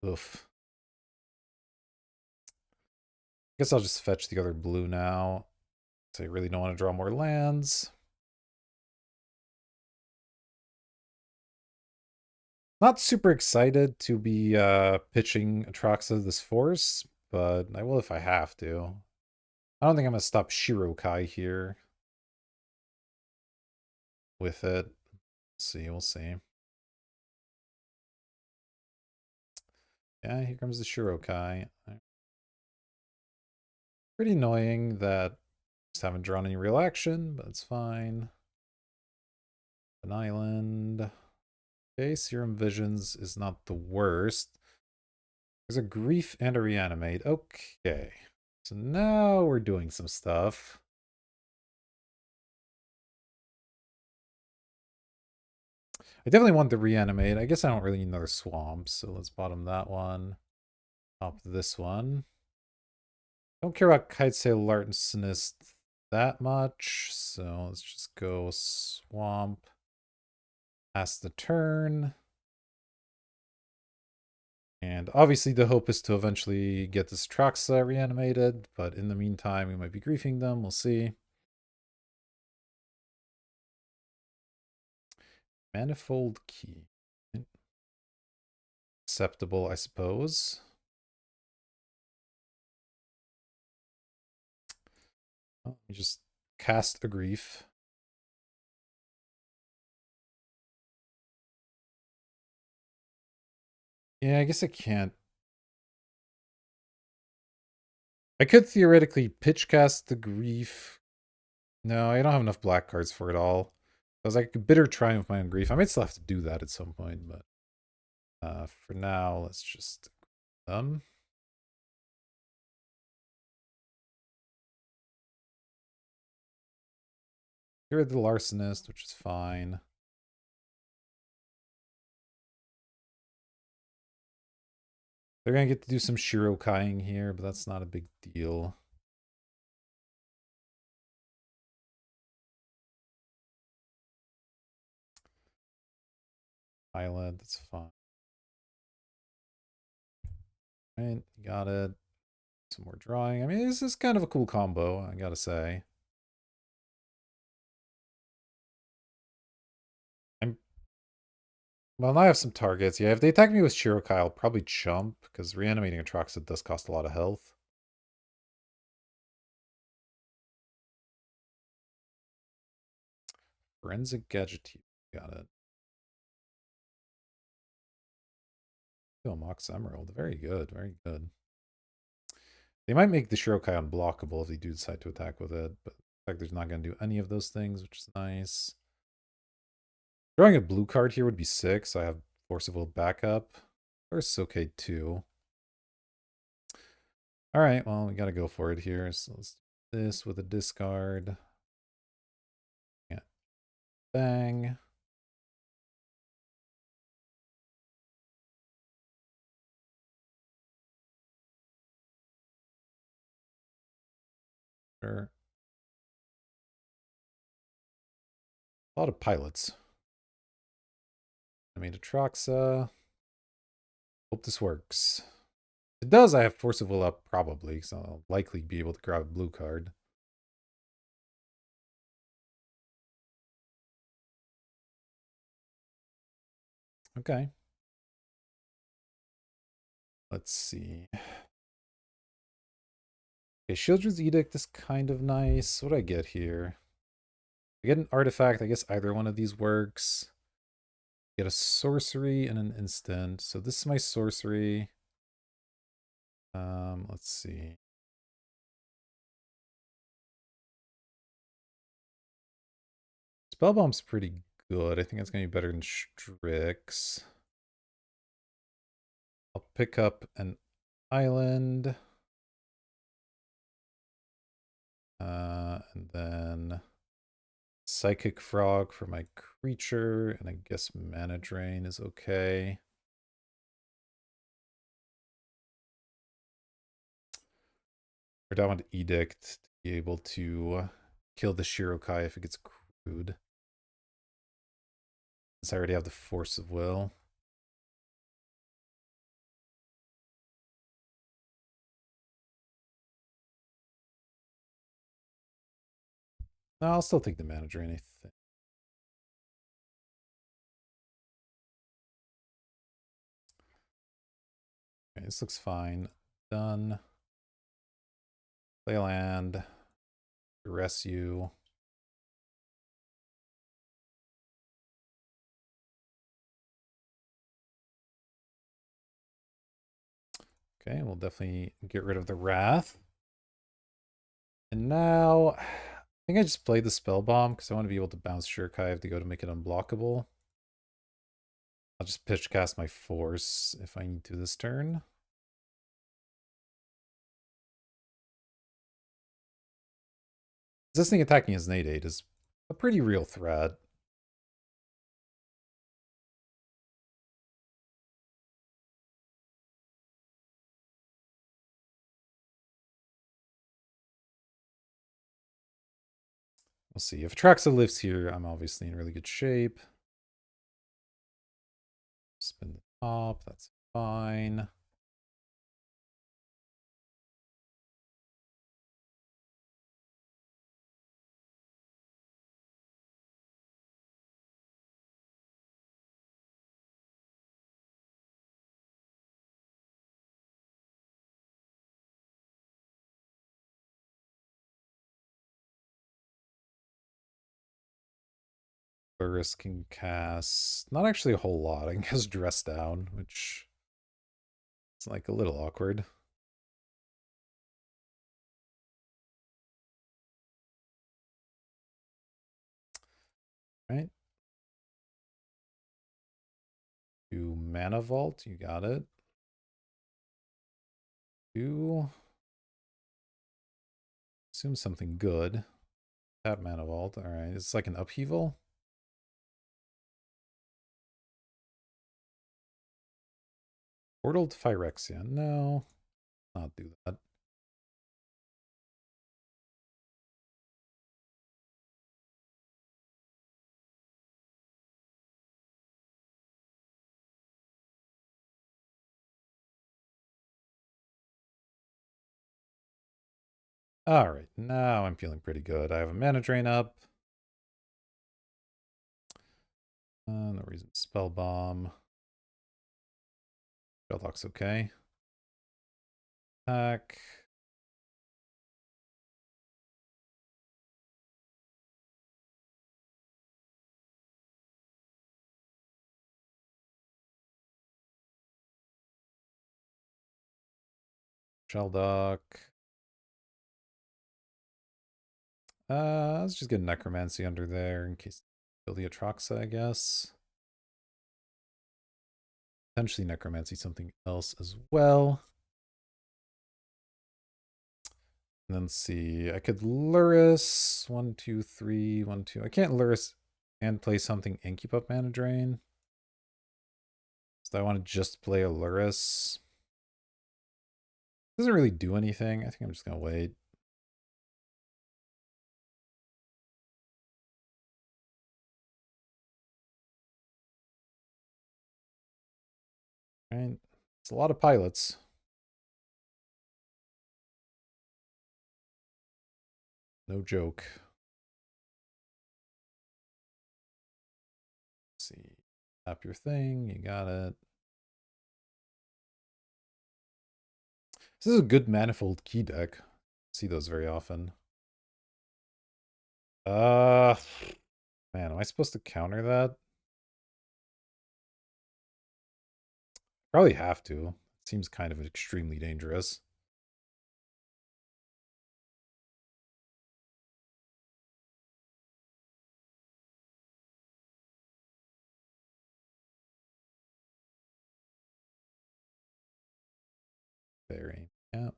Oof. Guess I'll just fetch the other blue now. So I really don't want to draw more lands. Not super excited to be pitching Atraxa this Force, but I will if I have to. I don't think I'm going to stop Shirokai here with it. See, we'll see. Yeah, here comes the Shirokai. Pretty annoying that just haven't drawn any real action, but it's fine. An island. Okay, Serum Visions is not the worst. There's a Grief and a Reanimate. Okay. So now we're doing some stuff. I definitely want the Reanimate. I guess I don't really need another Swamp, so let's bottom that one. Top this one. Don't care about Kitesail Larcenist that much, so let's just go Swamp. Pass the turn. And obviously the hope is to eventually get this Traxa reanimated, but in the meantime we might be griefing them, we'll see. Manifold Key. Acceptable, I suppose. Let me just cast a grief. Yeah, I guess I can't. I could theoretically pitch cast the grief. No, I don't have enough black cards for it all. I was like a bitter triumph my own grief. I might still have to do that at some point, but for now, let's just Get rid of the Larcenist, which is fine. They're gonna get to do some Shirokaiing here, but that's not a big deal. Island, that's fine. Right, got it. Some more drawing. I mean, this is kind of a cool combo, I gotta say. Well, now I have some targets. Yeah, if they attack me with Shirokai, I'll probably chump, because reanimating Atraxa does cost a lot of health. Forensic Gadgeteer. Got it. Oh, Mox Emerald. Very good. Very good. They might make the Shirokai unblockable if they do decide to attack with it, but like there's not going to do any of those things, which is nice. Drawing a blue card here would be sick, so I have Force of Will backup. Or it's okay too. Alright, well, we gotta go for it here. So let's do this with a discard. Yeah. Bang. Sure. A lot of pilots. I made a Troxa. Hope this works. If it does, I have Force of Will up probably, so I'll likely be able to grab a blue card. Okay. Let's see. Okay, Shieldred's Edict is kind of nice. What do I get here? I get an artifact. I guess either one of these works. Get a sorcery and an instant. So this is my sorcery. Let's see. Spellbomb's pretty good. I think it's gonna be better than Strix. I'll pick up an island. And then Psychic Frog for my creature, and I guess Mana Drain is okay. Or do I want Edict to be able to kill the Shirokai if it gets crude? Since I already have the Force of Will. No, I'll still take the Mana Drain, I think. Okay, this looks fine. Done. Play land. Duress you. Okay, we'll definitely get rid of the Wrath. And now, I think I just played the Spell Bomb because I want to be able to bounce Shurkai to go to make it unblockable. I'll just pitch cast my Force if I need to this turn. This thing attacking as an 8/8 is a pretty real threat. We'll see. If Traxa lives here, I'm obviously in really good shape. Spin the top, that's fine. Burris can cast not actually a whole lot. I can cast Dress Down, which is like a little awkward. Right? Do Mana Vault, you got it. Do assume something good. Tap Mana Vault. Alright. It's like an upheaval. Portal to Phyrexia. No. Not do that. Alright, now I'm feeling pretty good. I have a mana drain up. No reason. Spell Bomb. Shelldock's okay. Attack. Sheldock. Let's just get Necromancy under there in case kill the Atroxa, I guess. Potentially Necromancy something else as well. And then let's see. I could Luris. 1, 2, 3, 1, 2. I can't Luris and play something and keep up mana drain. So I want to just play a Luris. Doesn't really do anything. I think I'm just gonna wait. Right. It's a lot of pilots. No joke. Let's see. Tap your thing. You got it. This is a good manifold key deck. See those very often. Man, am I supposed to counter that? Probably have to. It seems kind of extremely dangerous. Fairy. Yeah. I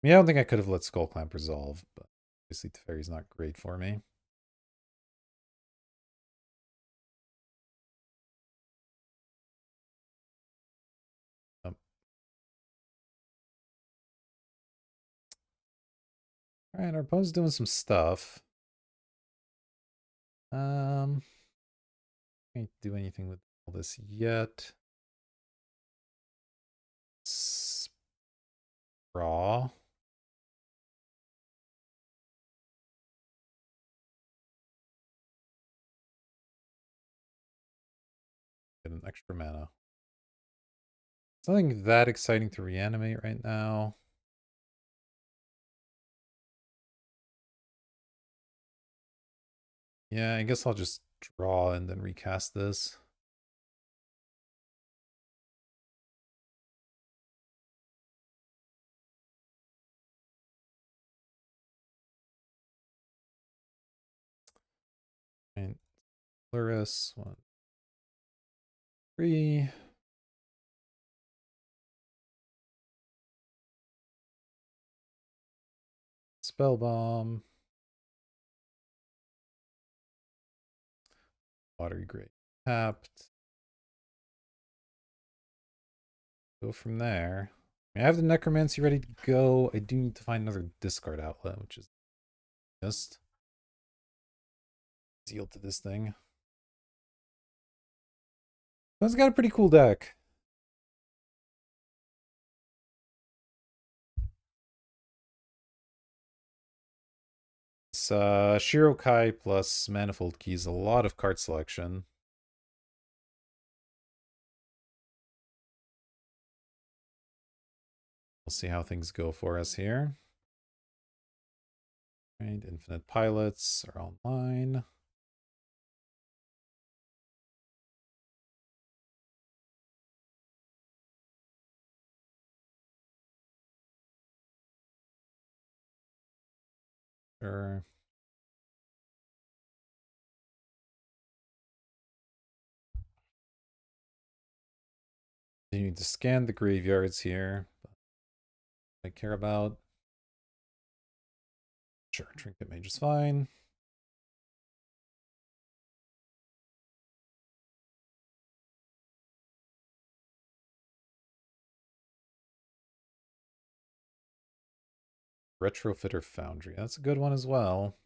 mean, I don't think I could have let Skull Clamp resolve, but obviously the fairy's not great for me. All right, our opponent's doing some stuff. Can't do anything with all this yet. Raw. Get an extra mana. It's nothing that exciting to reanimate right now. Yeah, I guess I'll just draw and then recast this. And Luris, 1, 3. Spell Bomb. Watery Grave tapped. Go from there. I have the Necromancy ready to go. I do need to find another discard outlet, which is just yield to this thing. But it's got a pretty cool deck. It's Shirokai plus Manifold Keys, a lot of card selection. We'll see how things go for us here. Right, Infinite Pilots are online. Sure. You need to scan the graveyards here. I care about. Sure, Trinket Mage is fine. Retrofitter Foundry. That's a good one as well.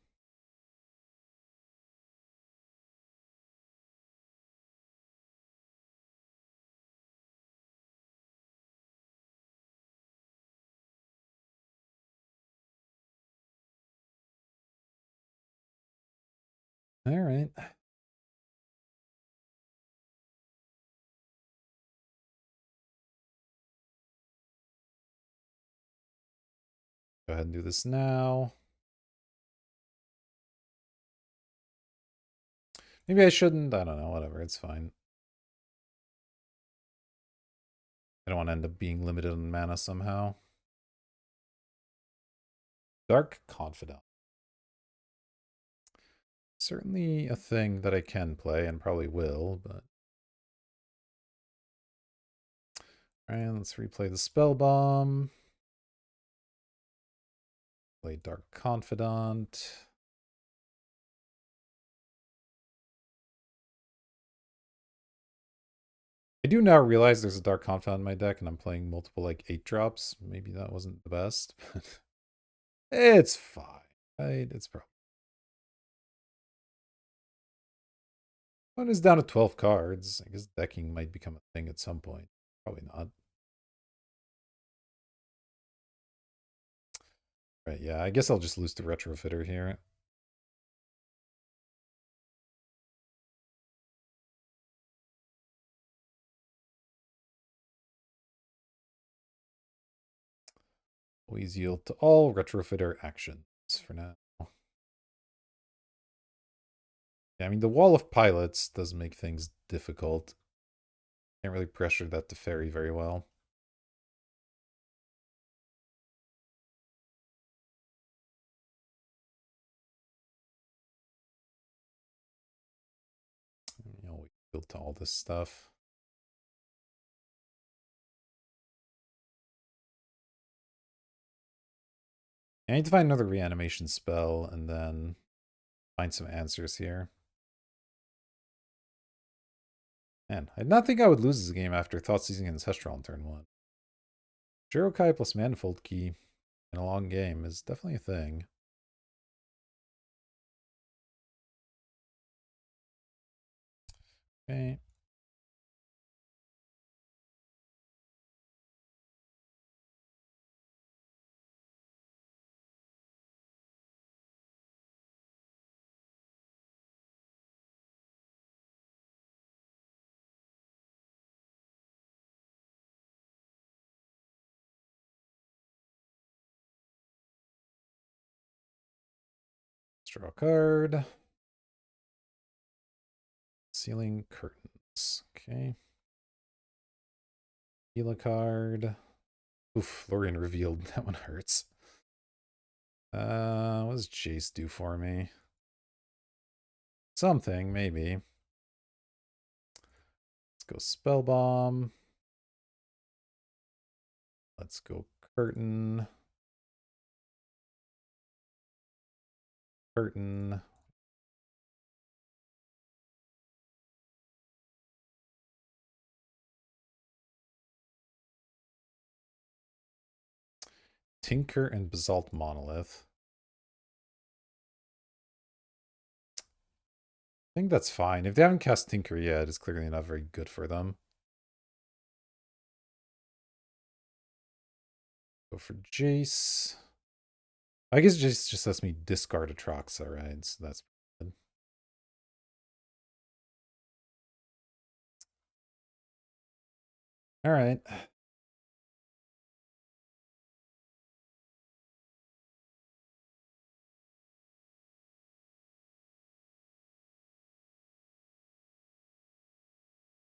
All right. Go ahead and do this now. Maybe I shouldn't. I don't know. Whatever. It's fine. I don't want to end up being limited on mana somehow. Dark Confidant. Certainly a thing that I can play and probably will, but... Alright, let's replay the Spell Bomb. Play Dark Confidant. I do now realize there's a Dark Confidant in my deck and I'm playing multiple like 8-drops. Maybe that wasn't the best, but it's fine, right? It's probably... One is down to 12 cards. I guess decking might become a thing at some point. Probably not. Right, yeah, I guess I'll just lose to Retrofitter here. Always yield to all Retrofitter actions for now. Yeah, I mean, the wall of pilots does make things difficult. Can't really pressure that to Fairy very well. You know, we yield to all this stuff. I need to find another reanimation spell and then find some answers here. Man, I did not think I would lose this game after Thoughtseizing Ancestral on turn 1. Jirokai plus Manifold Key in a long game is definitely a thing. Okay. Draw a card. Ceiling Curtains. Okay. Heal a card. Oof, Lorien revealed. That one hurts. What does Jace do for me? Something, maybe. Let's go Spell Bomb. Let's go Curtain. Curtain. Tinker and Basalt Monolith. I think that's fine. If they haven't cast Tinker yet, it's clearly not very good for them. Go for Jace. I guess Jace just lets me discard Atraxa, right? So that's good. Alright.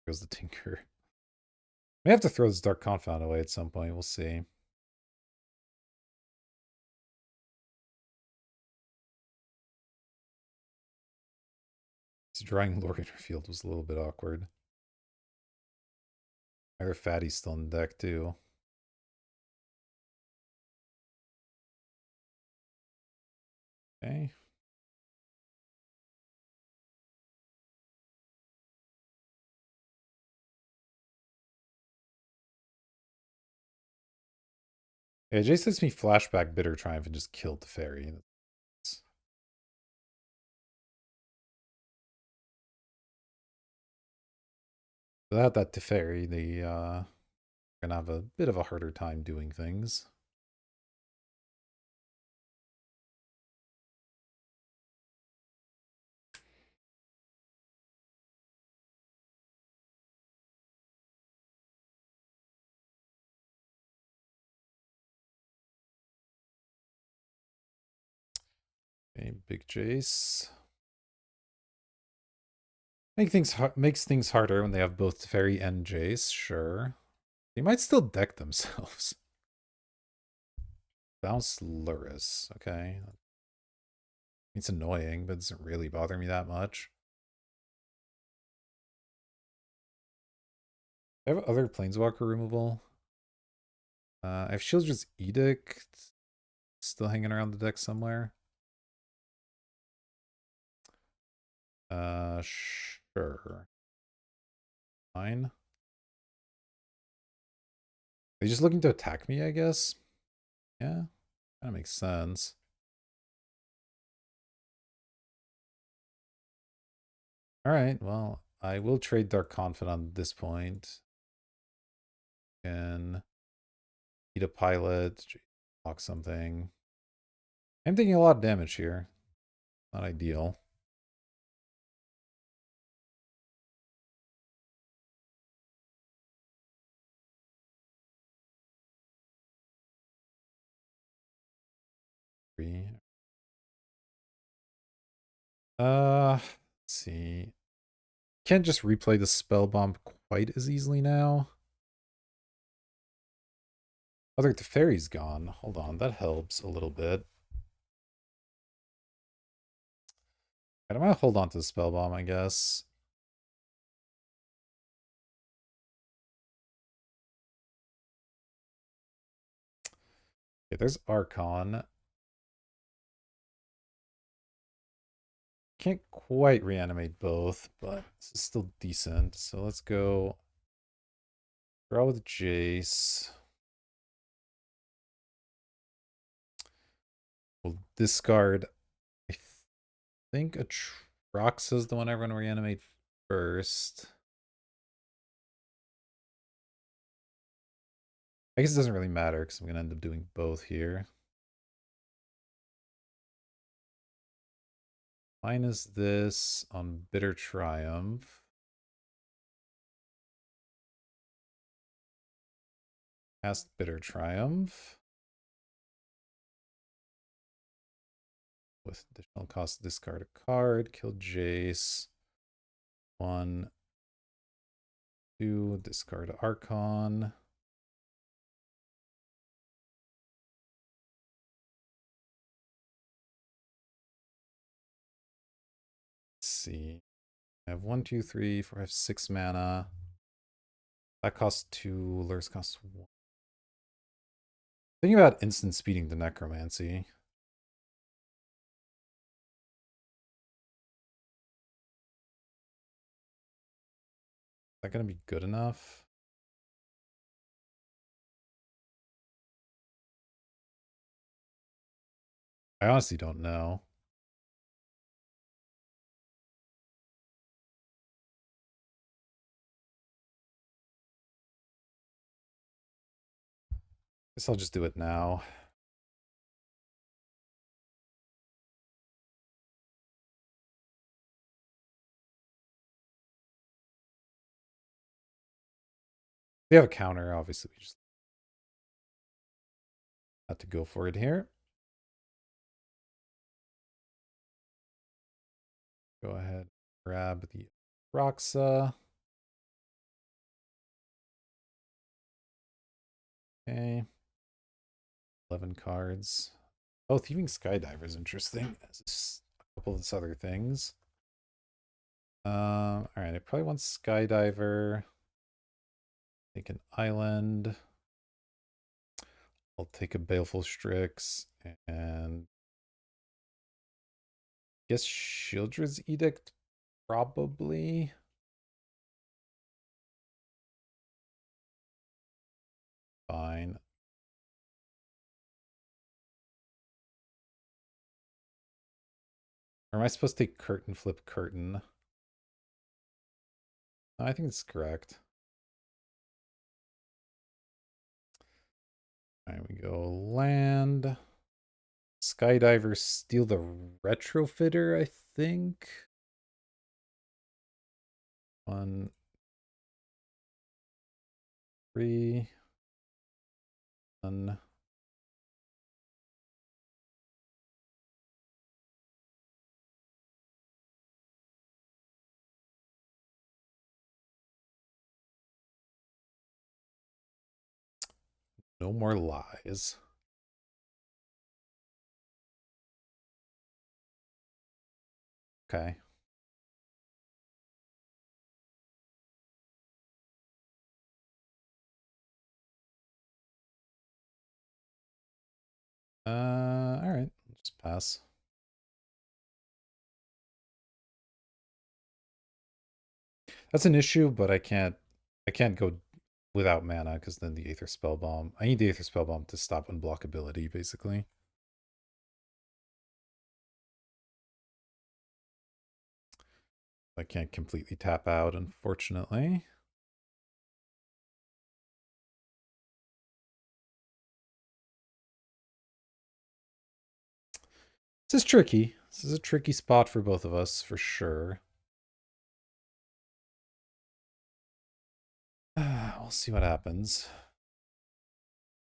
Goes the Tinker. May have to throw this Dark Confound away at some point. We'll see. Drawing Lorien Revealed was a little bit awkward. Our Fatty's still in the deck too. Okay. Yeah, Jace lets me flashback Bitter Triumph and just killed the fairy. Without that Teferi, they are gonna have a bit of a harder time doing things. Okay, big Jace. Makes things harder when they have both Teferi and Jace, sure. They might still deck themselves. Bounce Luris. Okay. It's annoying, but it doesn't really bother me that much. I have other Planeswalker removal. I have Shieldred's Edict still hanging around the deck somewhere. Sure. Fine. Are you just looking to attack me, I guess? Yeah, that makes sense. Alright, well, I will trade Dark Confidant at this point. And eat a pilot, block something. I'm taking a lot of damage here. Not ideal. Three. Let's see. Can't just replay the spell bomb quite as easily now. Oh, the fairy's gone. Hold on, that helps a little bit. I'm gonna hold on to the spell bomb, I guess. Okay, there's Archon. Can't quite reanimate both, but this is still decent. So let's go draw with Jace. We'll discard. I think Atrox is the one I want to reanimate first. I guess it doesn't really matter because I'm going to end up doing both here. Minus this on Bitter Triumph. Cast Bitter Triumph. With additional cost, discard a card. Kill Jace. 1, 2, discard Archon. Let's see. I have 1, 2, 3, 4, 5, 6 mana. That costs 2. Lures costs 1. Thinking about instant speeding the Necromancy. Is that going to be good enough? I honestly don't know. Guess I'll just do it now. We have a counter, obviously. We just have to go for it here. Go ahead, grab the Roxa. Okay. 11 cards. Oh, Thieving Skydiver is interesting. It's a couple of these other things. Alright, I probably want Skydiver. Take an island. I'll take a Baleful Strix and guess Shieldred's Edict, probably. Fine. Or am I supposed to take Curtain, flip Curtain? No, I think it's correct. Alright, we go land. Skydiver, steal the Retrofitter, I think. 1, 3. 1. No more lies. Okay. All right. Just pass. That's an issue, but I can't go without mana because then the Aether Spellbomb. I need the Aether Spellbomb to stop unblockability, basically. I can't completely tap out, unfortunately. This is tricky. This is a tricky spot for both of us, for sure. We'll see what happens.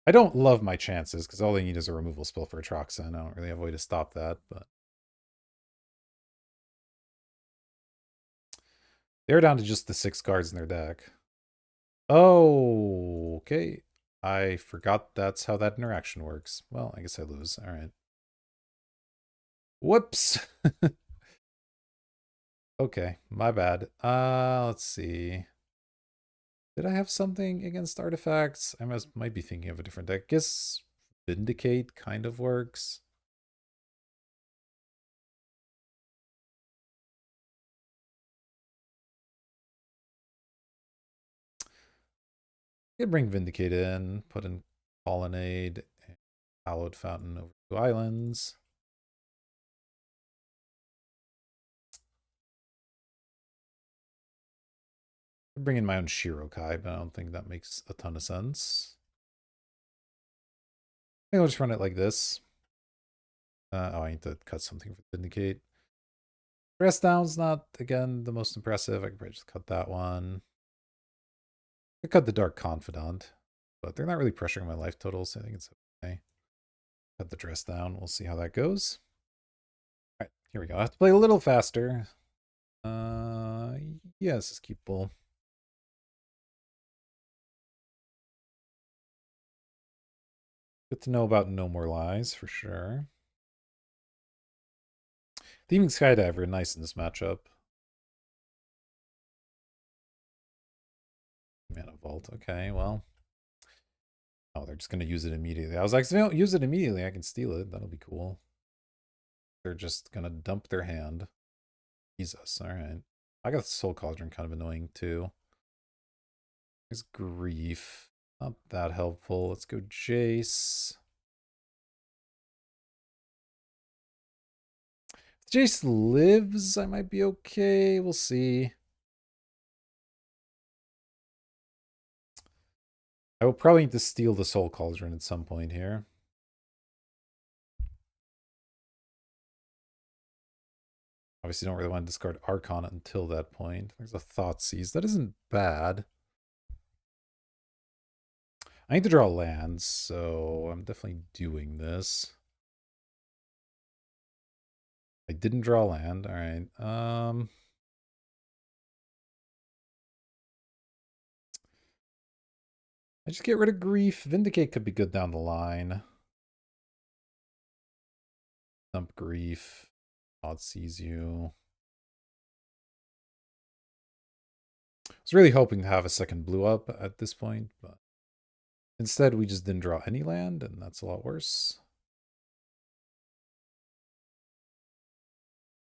I don't love my chances, because all they need is a removal spell for Atroxin. I don't really have a way to stop that, but... They're down to just the 6 cards in their deck. Oh, okay. I forgot that's how that interaction works. Well, I guess I lose. All right. Whoops. Okay, my bad. Let's see. Did I have something against artifacts? Might be thinking of a different deck. Guess Vindicate kind of works. You could bring Vindicate in, put in Colonnade, and Hallowed Fountain over 2 islands. I'd bring in my own Shirokai, but I don't think that makes a ton of sense. I think I'll just run it like this. Oh, I need to cut something for Vindicate. Dress down's not, again, the most impressive. I could probably just cut that one. I cut the Dark Confidant, but they're not really pressuring my life total, so I think it's okay. Cut the dress down. We'll see how that goes. All right, here we go. I have to play a little faster. Yes, it's keepable. Good to know about No More Lies, for sure. Thieving Skydiver, nice in this matchup. Mana Vault, okay, well. Oh, they're just going to use it immediately. I was like, if they don't use it immediately, I can steal it. That'll be cool. They're just going to dump their hand. Jesus, alright. I got the Soul Cauldron kind of annoying, too. There's Grief. Not that helpful. Let's go Jace. If Jace lives, I might be okay. We'll see. I will probably need to steal the Soul Cauldron at some point here. Obviously, don't really want to discard Archon until that point. There's a Thoughtseize. That isn't bad. I need to draw lands, so I'm definitely doing this. I didn't draw land. All right. I just get rid of Grief. Vindicate could be good down the line. Dump Grief. Odd sees you. I was really hoping to have a second blue up at this point, but instead we just didn't draw any land, and that's a lot worse.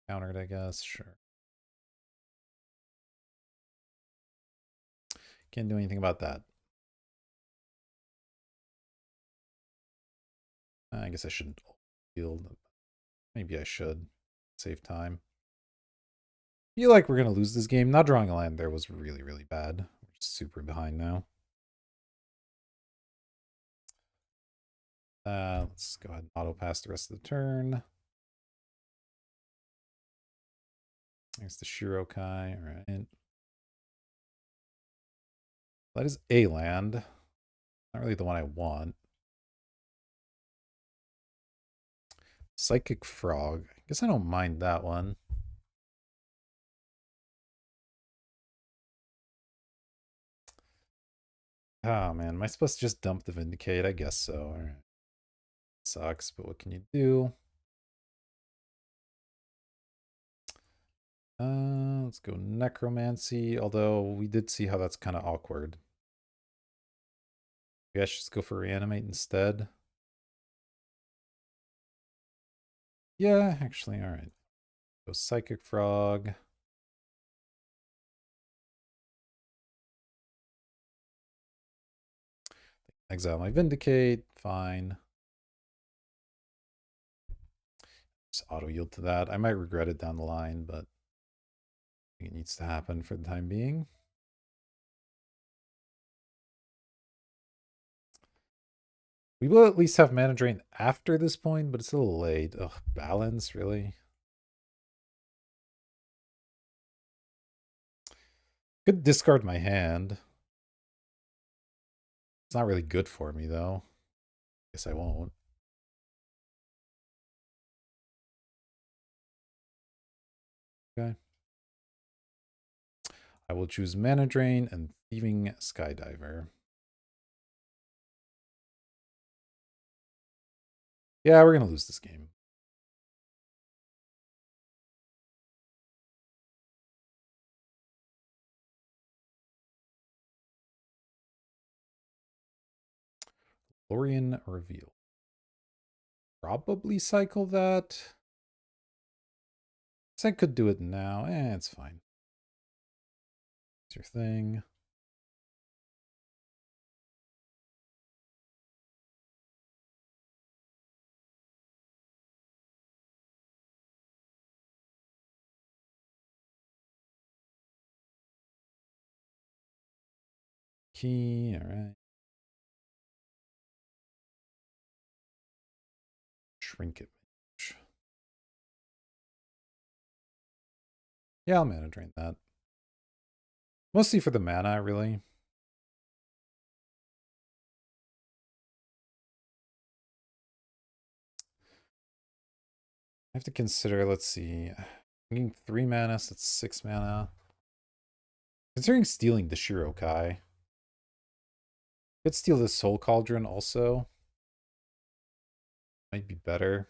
Countered, I guess. Sure. Can't do anything about that. I guess I shouldn't field. Maybe I should. Save time. I feel like we're going to lose this game. Not drawing a land there was really, really bad. We're just super behind now. Let's go ahead and auto pass the rest of the turn. There's the Shirokai. All right. That is a land. Not really the one I want. Psychic Frog. I guess I don't mind that one. Oh man, am I supposed to just dump the Vindicate? I guess so. All right. Sucks, but what can you do? Let's go necromancy, although we did see how that's kind of awkward. Maybe I should just go for reanimate instead. Yeah, actually, all right. Go psychic frog. Exile my vindicate. Fine. Just auto yield to that. I might regret it down the line, but I think it needs to happen for the time being. We will at least have mana drain after this point, but it's a little late. Ugh, balance, really? Could discard my hand. It's not really good for me, though. Guess I won't. Okay. I will choose Mana Drain and Thieving Skydiver. Yeah, we're going to lose this game. Lorien Reveal. Probably cycle that. I could do it now. It's fine. It's your thing. Key, all right. Trinket. Yeah, I'll mana drain that. Mostly for the mana, really. I have to consider, let's see. Thinking 3 mana, so that's 6 mana. Considering stealing the Shirokai. Could steal the Soul Cauldron also. Might be better.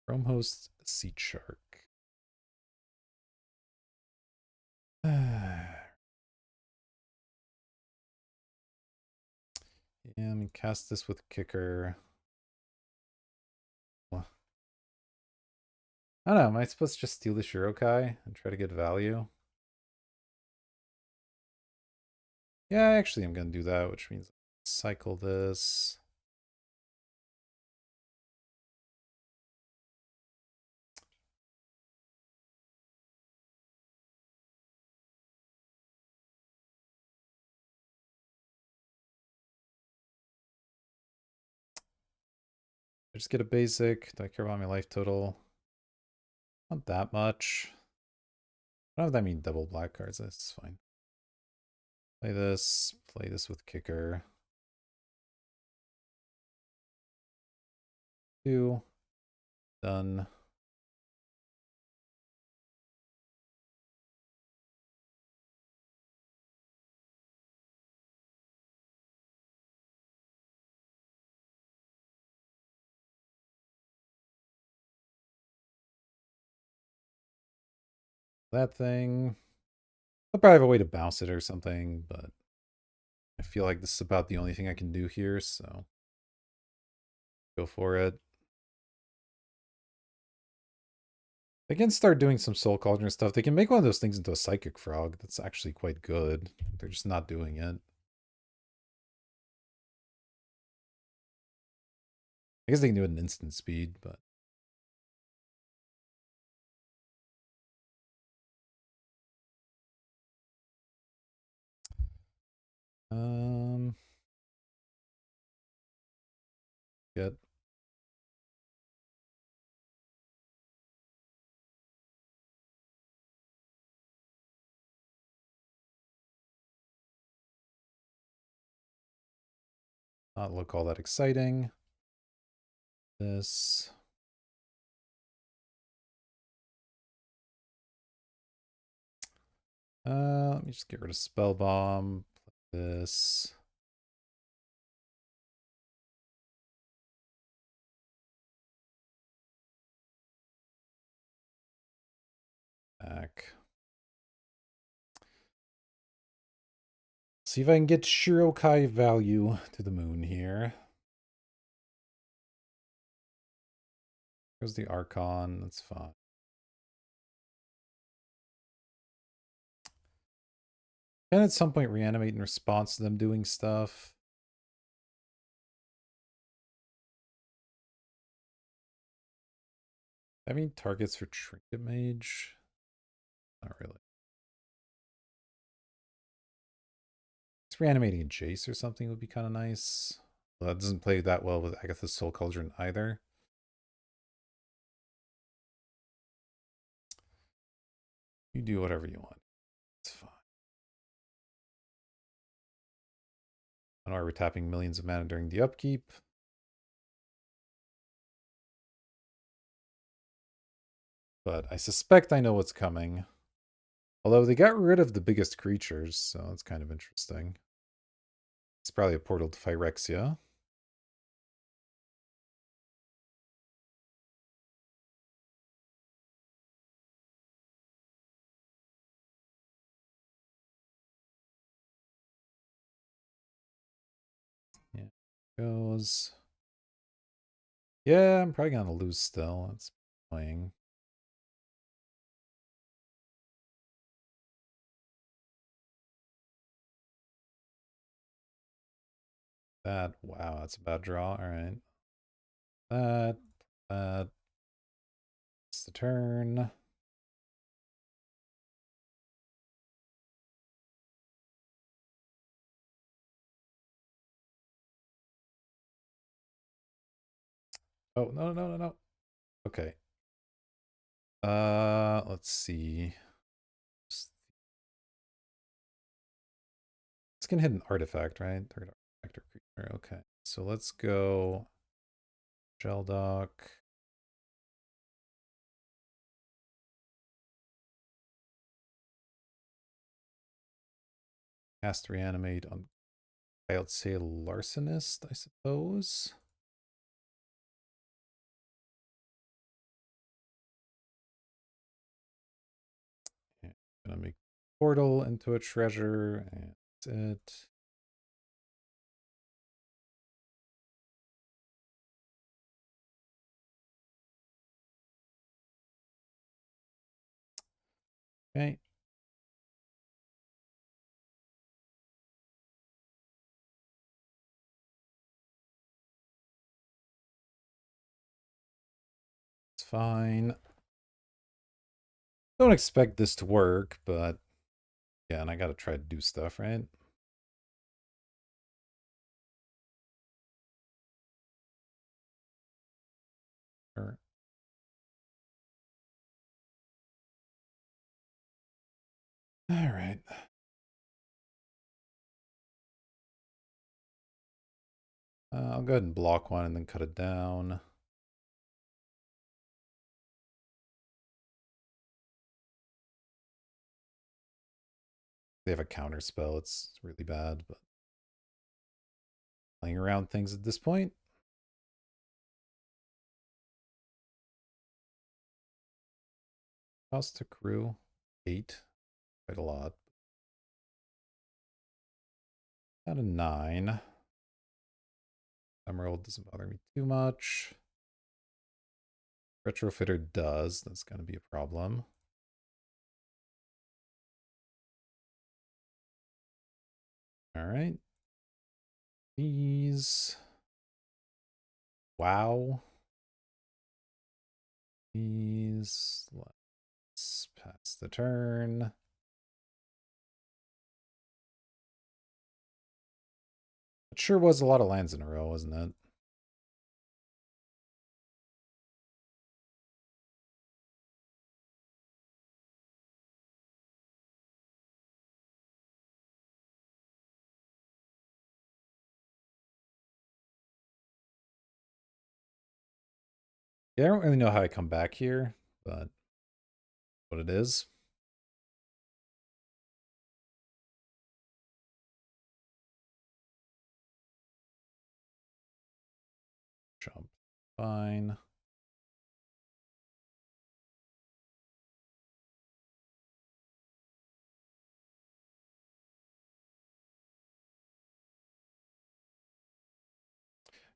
Chrome Host, Seat Shark. Yeah, let me cast this with Kicker. Well, I don't know, am I supposed to just steal the Shirokai and try to get value? Yeah, actually I'm going to do that, which means cycle this. I just get a basic. Do I care about my life total? Not that much. I don't have that many double black cards. That's fine. Play this with Kicker. 2. Done. That thing. I'll probably have a way to bounce it or something, but I feel like this is about the only thing I can do here, so go for it. They can start doing some Soul Cauldron stuff. They can make one of those things into a Psychic Frog. That's actually quite good. They're just not doing it. I guess they can do it in instant speed, but... Get... Not look all that exciting. This... let me just get rid of Spell Bomb. this. Back. See if I can get Shirokai value to the moon here. There's the Archon, that's fine. Can at some point reanimate in response to them doing stuff. I mean, targets for Trinket Mage? Not really. It's reanimating a Jace or something would be kind of nice. Well, that doesn't play that well with Agatha's Soul Cauldron either. You do whatever you want. It's fine. I know we're tapping millions of mana during the upkeep. But I suspect I know what's coming. Although they got rid of the biggest creatures, so that's kind of interesting. It's probably a portal to Phyrexia. Yeah, goes. Yeah, I'm probably gonna lose still. That's playing. That, wow, that's a bad draw. All right. That. It's the turn. Oh, no, no, no, no. Okay. Let's see. It's gonna hit an artifact, right? Target artifact or creature. Okay. So let's go Sheldock. Cast Reanimate on, I would say, Larcenist, I suppose. Yeah, gonna make portal into a treasure, and that's it. Okay. It's fine. Don't expect this to work, but yeah, and I gotta try to do stuff, right? Or, all right. I'll go ahead and block one and then cut it down. They have a counter spell. It's really bad, but playing around things at this point. Cost to crew 8. Quite a lot. About a 9. Emerald doesn't bother me too much. Retrofitter does. That's going to be a problem. All right. These. Wow. These. Let's pass the turn. It sure was a lot of lands in a row, wasn't it? Yeah, I don't really know how I come back here, but what it is. Jump. Fine.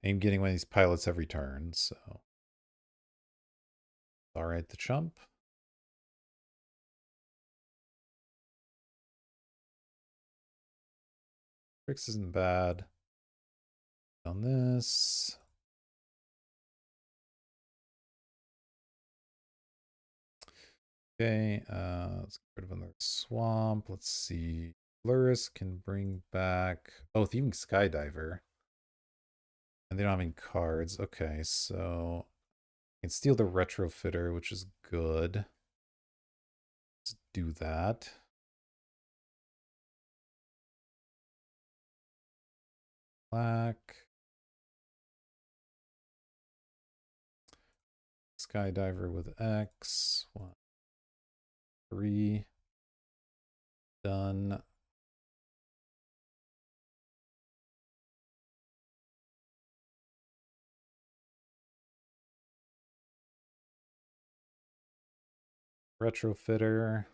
I'm getting one of these pilots every turn, so. Alright, the chump. Tricks isn't bad. On this. Okay, let's get rid of another swamp. Let's see. Luris can bring back. Oh, Thieving Skydiver. And they don't have any cards. Okay, so I can steal the Retrofitter, which is good. Let's do that. Black. Skydiver with X. 1, 3. Done. Retrofitter.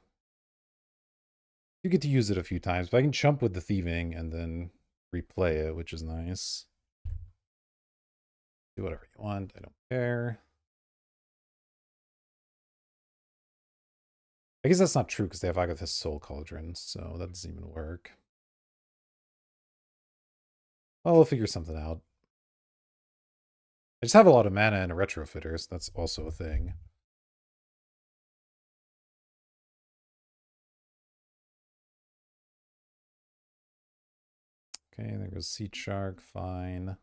You get to use it a few times, but I can chump with the thieving and then replay it, which is nice. Do whatever you want. I don't care. I guess that's not true because they have Agatha's Soul Cauldron, so that doesn't even work. Well, we'll figure something out. I just have a lot of mana and a Retrofitter, so that's also a thing. Okay, there goes Sea Shark, fine.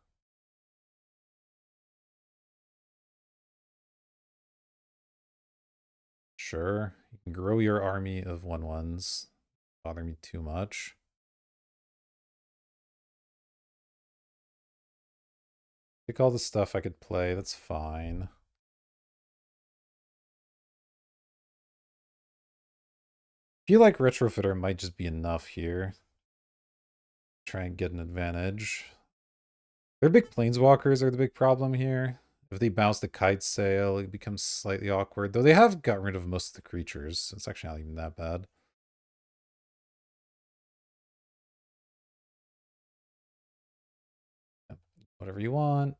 Sure, you can grow your army of 1/1s. Bother me too much. Pick all the stuff I could play, that's fine. I feel like Retrofitter might just be enough here. Try and get an advantage. Their big planeswalkers are the big problem here. If they bounce the kite sail, it becomes slightly awkward. Though they have got rid of most of the creatures. So it's actually not even that bad. Yep. Whatever you want.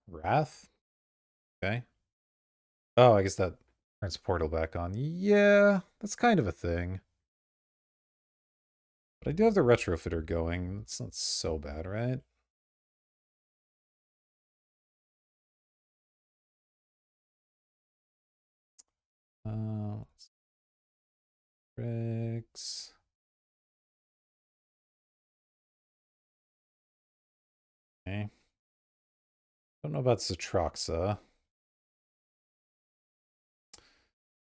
Wrath? Okay. Oh, I guess that turns Portal back on. Yeah, that's kind of a thing. But I do have the Retrofitter going. It's not so bad, right? Uh, tricks. Okay. Don't know about Citroxa.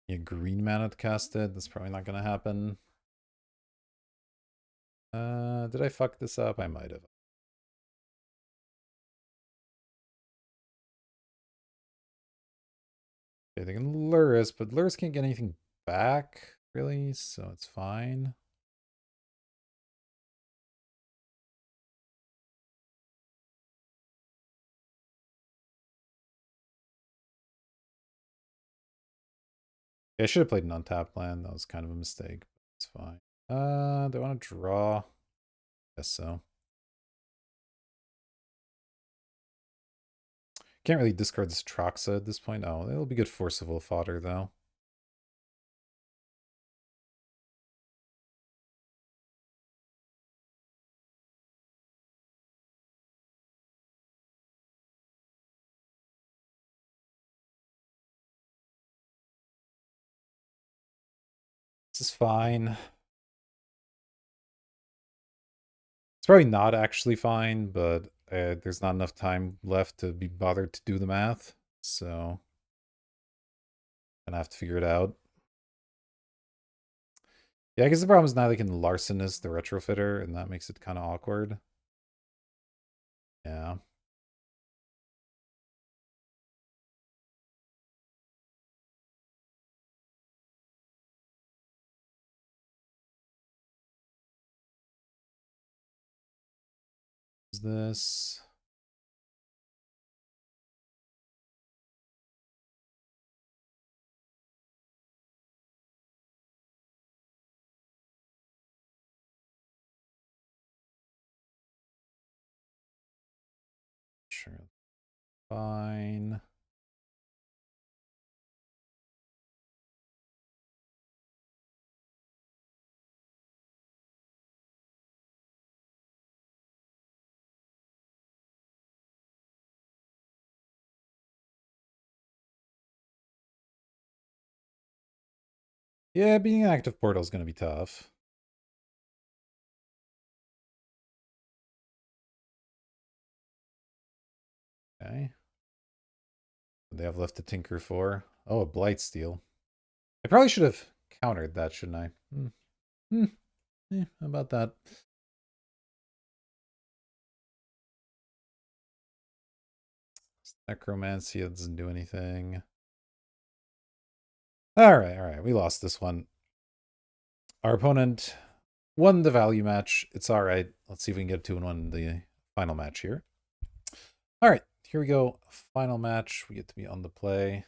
Yeah, green mana to cast it. That's probably not going to happen. Did I fuck this up? I might have. Okay, they can Luris, but Luris can't get anything back, really, so it's fine. Yeah, I should have played an untapped land. That was kind of a mistake. It's fine. Do I want to draw? Guess so. Can't really discard this Troxa at this point. Oh, it'll be good forcible fodder, though. This is fine. It's probably not actually fine, but there's not enough time left to be bothered to do the math. So, gonna have to figure it out. Yeah, I guess the problem is now they can Larcenous the Retrofitter, and that makes it kind of awkward. Yeah. Is this? Sure. Fine. Yeah, being an active portal is going to be tough. Okay. What do they have left to tinker for? Oh, a blight steal. I probably should have countered that, shouldn't I? Hmm. How about that? Necromancy doesn't do anything. All right. We lost this one. Our opponent won the value match. It's all right. Let's see if we can get 2-1 in the final match here. All right, here we go. Final match. We get to be on the play.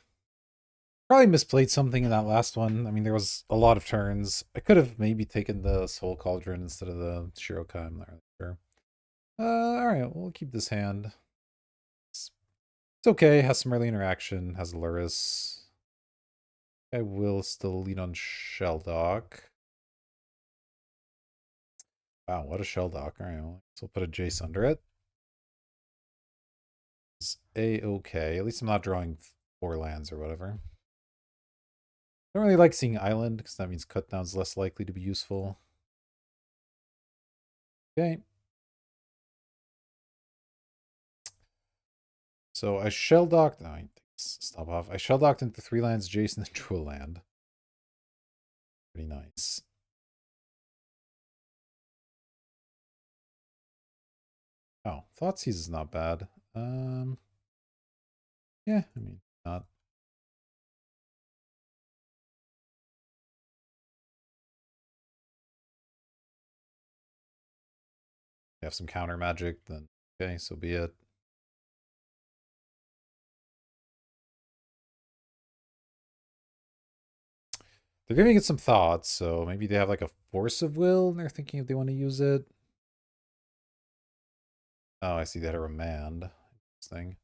Probably misplayed something in that last one. I mean, there was a lot of turns. I could have maybe taken the Soul Cauldron instead of the Shirokai. I'm not really sure. All right, we'll keep this hand. It's okay. Has some early interaction. Has Luris. I will still lean on Shelldock. Wow, what a Shelldock. All right, well, so we'll put a Jace under it. It's A-okay. At least I'm not drawing 4 lands or whatever. I don't really like seeing Island, because that means cut down's less likely to be useful. Okay. So I shell-docked... No, stop off. I shell-docked into 3 lands, Jason, and drew a land. Pretty nice. Oh, Thoughtseize is not bad. Yeah, I mean, not... You have some counter magic, then okay, so be it. They're giving it some thoughts, so maybe they have like a force of will, and they're thinking if they want to use it. Oh, I see they had a remand. Interesting.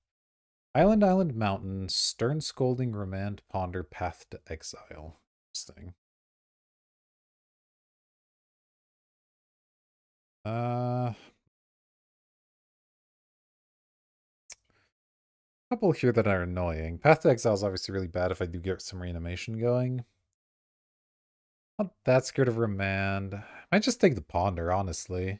Island, Mountain, Stern Scolding, Remand, Ponder, Path to Exile. Interesting. Couple here that are annoying. Path to Exile is obviously really bad if I do get some reanimation going. Not that scared of Remand. Might just take the Ponder, honestly.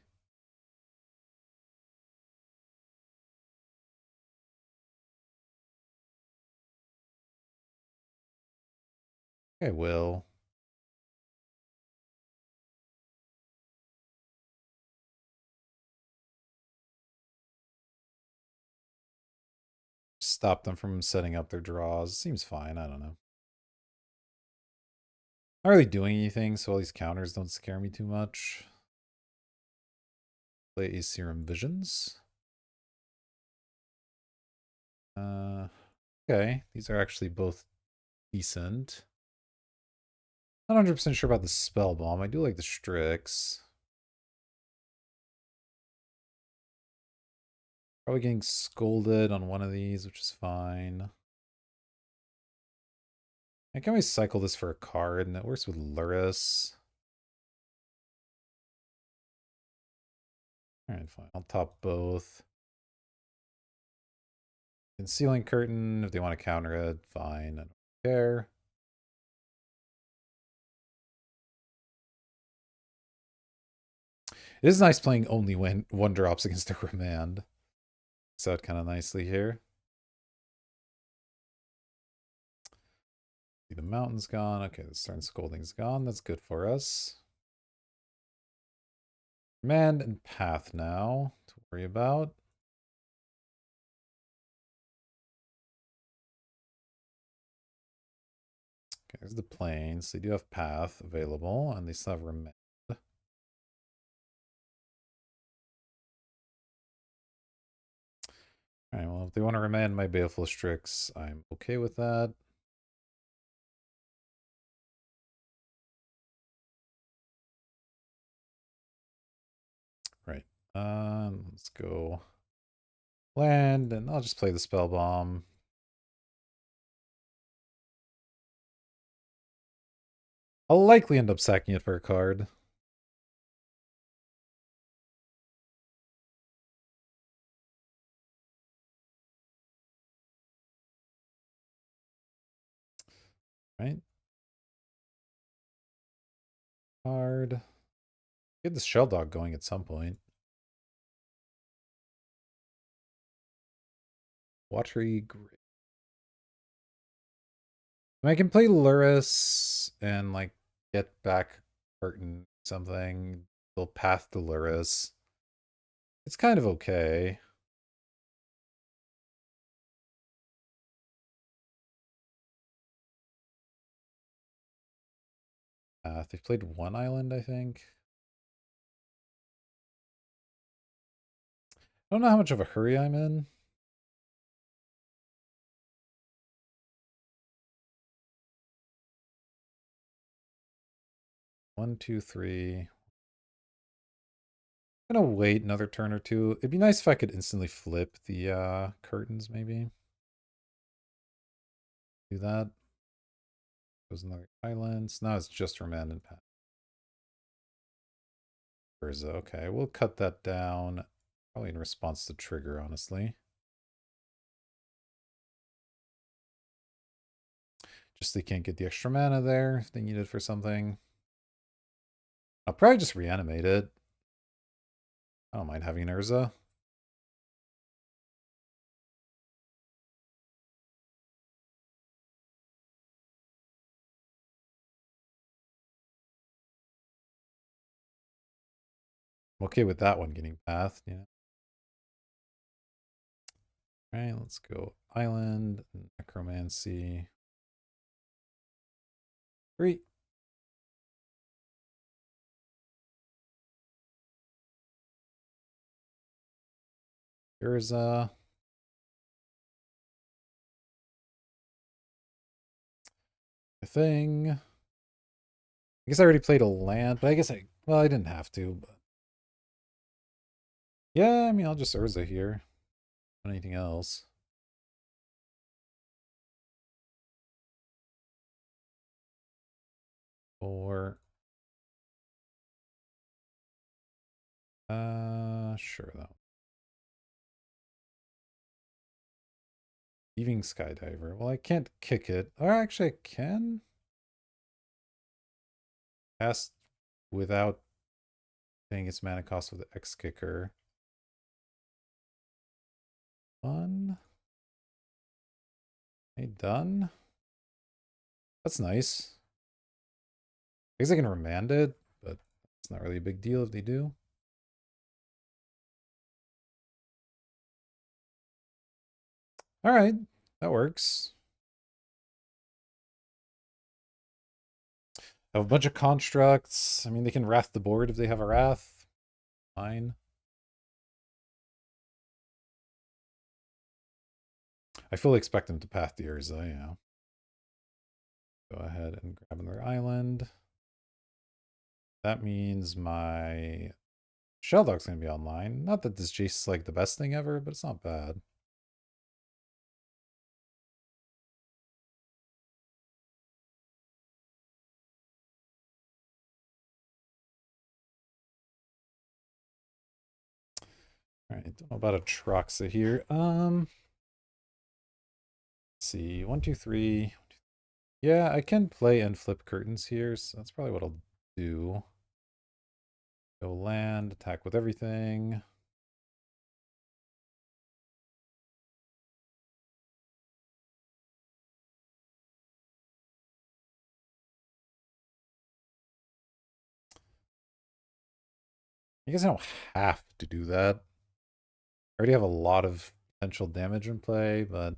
I will. Stop them from setting up their draws. Seems fine, I don't know. Not really doing anything, so all these counters don't scare me too much. Play a Serum Visions. Okay, these are actually both decent. Not 100% sure about the Spell Bomb. I do like the Strix. Probably getting scolded on one of these, which is fine. I can always cycle this for a card, and it works with Luris. Alright, fine. I'll top both. Concealing Curtain, if they want to counter it, fine. I don't care. It is nice playing only when 1-drops against a Remand. Works out kind of nicely here. See, the mountain's gone. Okay, the Stern Scolding's gone. That's good for us. Remand and Path now to worry about. Okay, there's the plains. They do have Path available, and they still have Remand. Alright, well, if they want to remand my Baleful Strix, I'm okay with that. Right. Let's go land, and I'll just play the Spell Bomb. I'll likely end up sacking it for a card. Right? Card. Get this Shell Dog going at some point. Watery Grave. I can play Luris and like get back Curtain something. They'll path to Luris. It's kind of okay. They've played one island, I think. I don't know how much of a hurry I'm in. One, two, three. I'm gonna wait another turn or two. It'd be nice if I could instantly flip the curtains, maybe. Do that. Goes another islands. Now it's just remand and path. Urza. Okay, we'll cut that down. Probably in response to trigger, honestly. Just they can't get the extra mana there if they need it for something. I'll probably just reanimate it. I don't mind having an Urza. I'm okay with that one getting pathed, yeah. Alright, let's go island, necromancy. 3. Urza. A thing. I guess I already played a land, but I guess well, I didn't have to, but yeah, I mean, I'll just Urza here. Not anything else. Or sure though. Leaving Skydiver. Well, I can't kick it. Or actually, I can cast without paying its mana cost with the X kicker. Fun. Hey, done. That's nice. I guess I can remand it, but it's not really a big deal if they do. All right, that works. I have a bunch of constructs. I mean, they can wrath the board if they have a wrath. Fine. I fully expect them to path the Urza, yeah. Go ahead and grab another island. That means my Shell Dog's going to be online. Not that this Jace is like the best thing ever, but it's not bad. All right, don't know about Atraxa here. Let's see. 1, 2, 3. Yeah, I can play and flip curtains here, so that's probably what I'll do. Go land, attack with everything. I guess I don't have to do that. I already have a lot of potential damage in play, but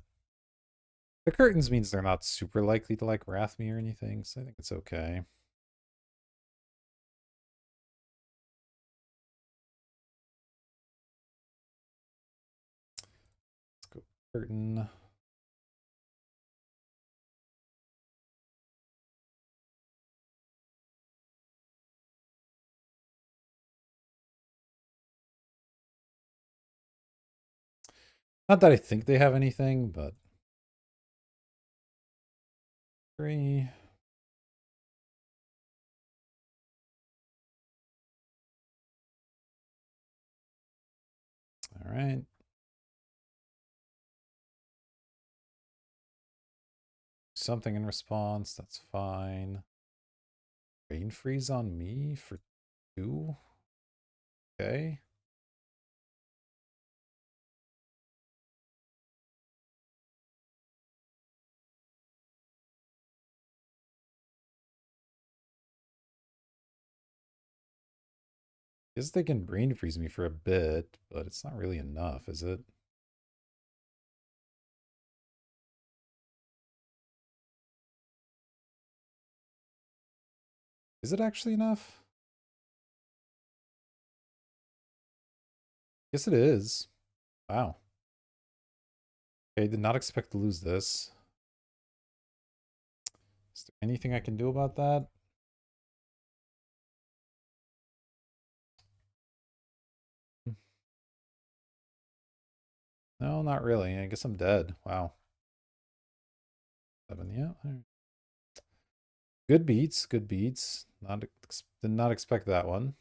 the curtains means they're not super likely to like wrath me or anything, so I think it's okay. Let's Curtain. Not that I think they have anything, but 3. All right. Something in response. That's fine. Rain freeze on me for 2. Okay. Guess they can brain freeze me for a bit, but it's not really enough, is it? Is it actually enough? Yes, it is. Wow. Okay, did not expect to lose this. Is there anything I can do about that? No, not really. I guess I'm dead. Wow. 7, yeah. Good beats, good beats. Did not expect that one.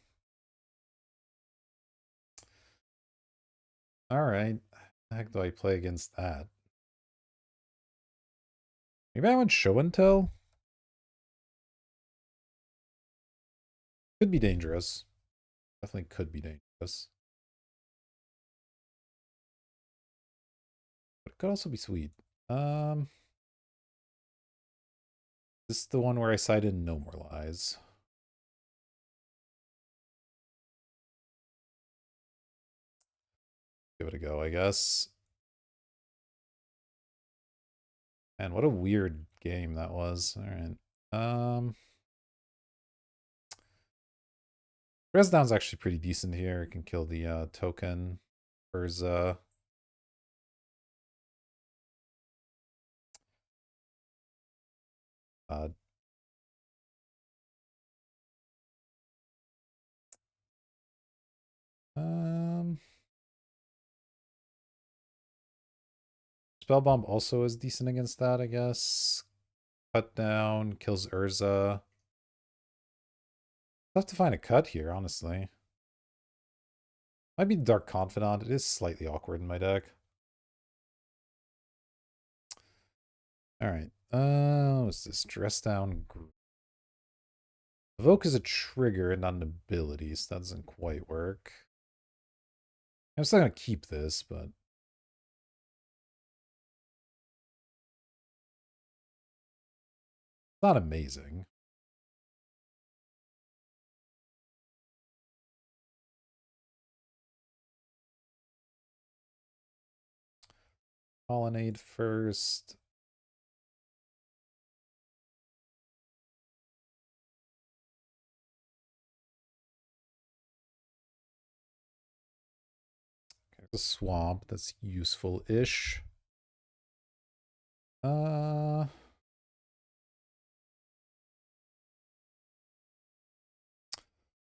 All right. The heck do I play against that? Maybe I went show and tell? Could be dangerous. Definitely could be dangerous. But it could also be sweet. This is the one where I cited no more lies. Give it a go, I guess. And what a weird game that was. All right. Res down's actually pretty decent here. It can kill the token. Urza. Uh, um, Spellbomb also is decent against that, I guess. Cut down, kills Urza. I'll have to find a cut here, honestly. Might be Dark Confidant. It is slightly awkward in my deck. Alright. What's this? Dress down. Evoke is a trigger and not an ability, so that doesn't quite work. I'm still gonna keep this, but not amazing. Pollinate first. Okay, the swamp, that's useful-ish.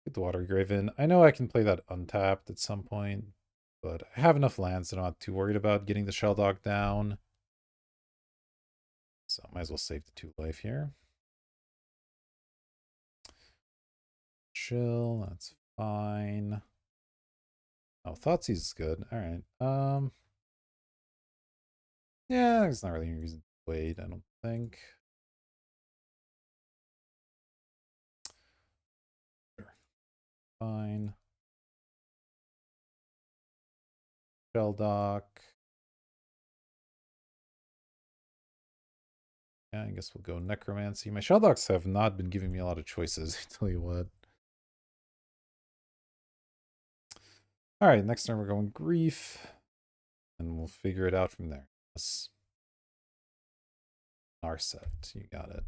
Get the Water Graven. I know I can play that untapped at some point, but I have enough lands that I'm not too worried about getting the Shell Dog down. So I might as well save the 2 life here. Chill, that's fine. Oh, Thoughtseize is good. Alright. Yeah, there's not really any reason to wait, I don't think. Sure. Fine. Shell Dock. Yeah, I guess we'll go Necromancy. My Shell Docks have not been giving me a lot of choices, I tell you what. Alright, next turn we're going Grief. And we'll figure it out from there. Yes. Narset, you got it.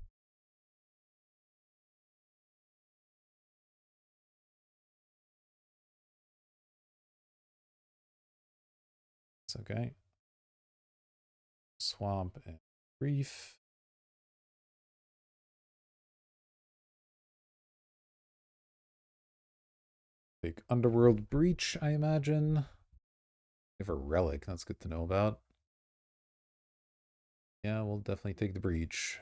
It's okay. Swamp and Grief. Big Underworld Breach, I imagine. We have a relic, that's good to know about. Yeah, we'll definitely take the Breach.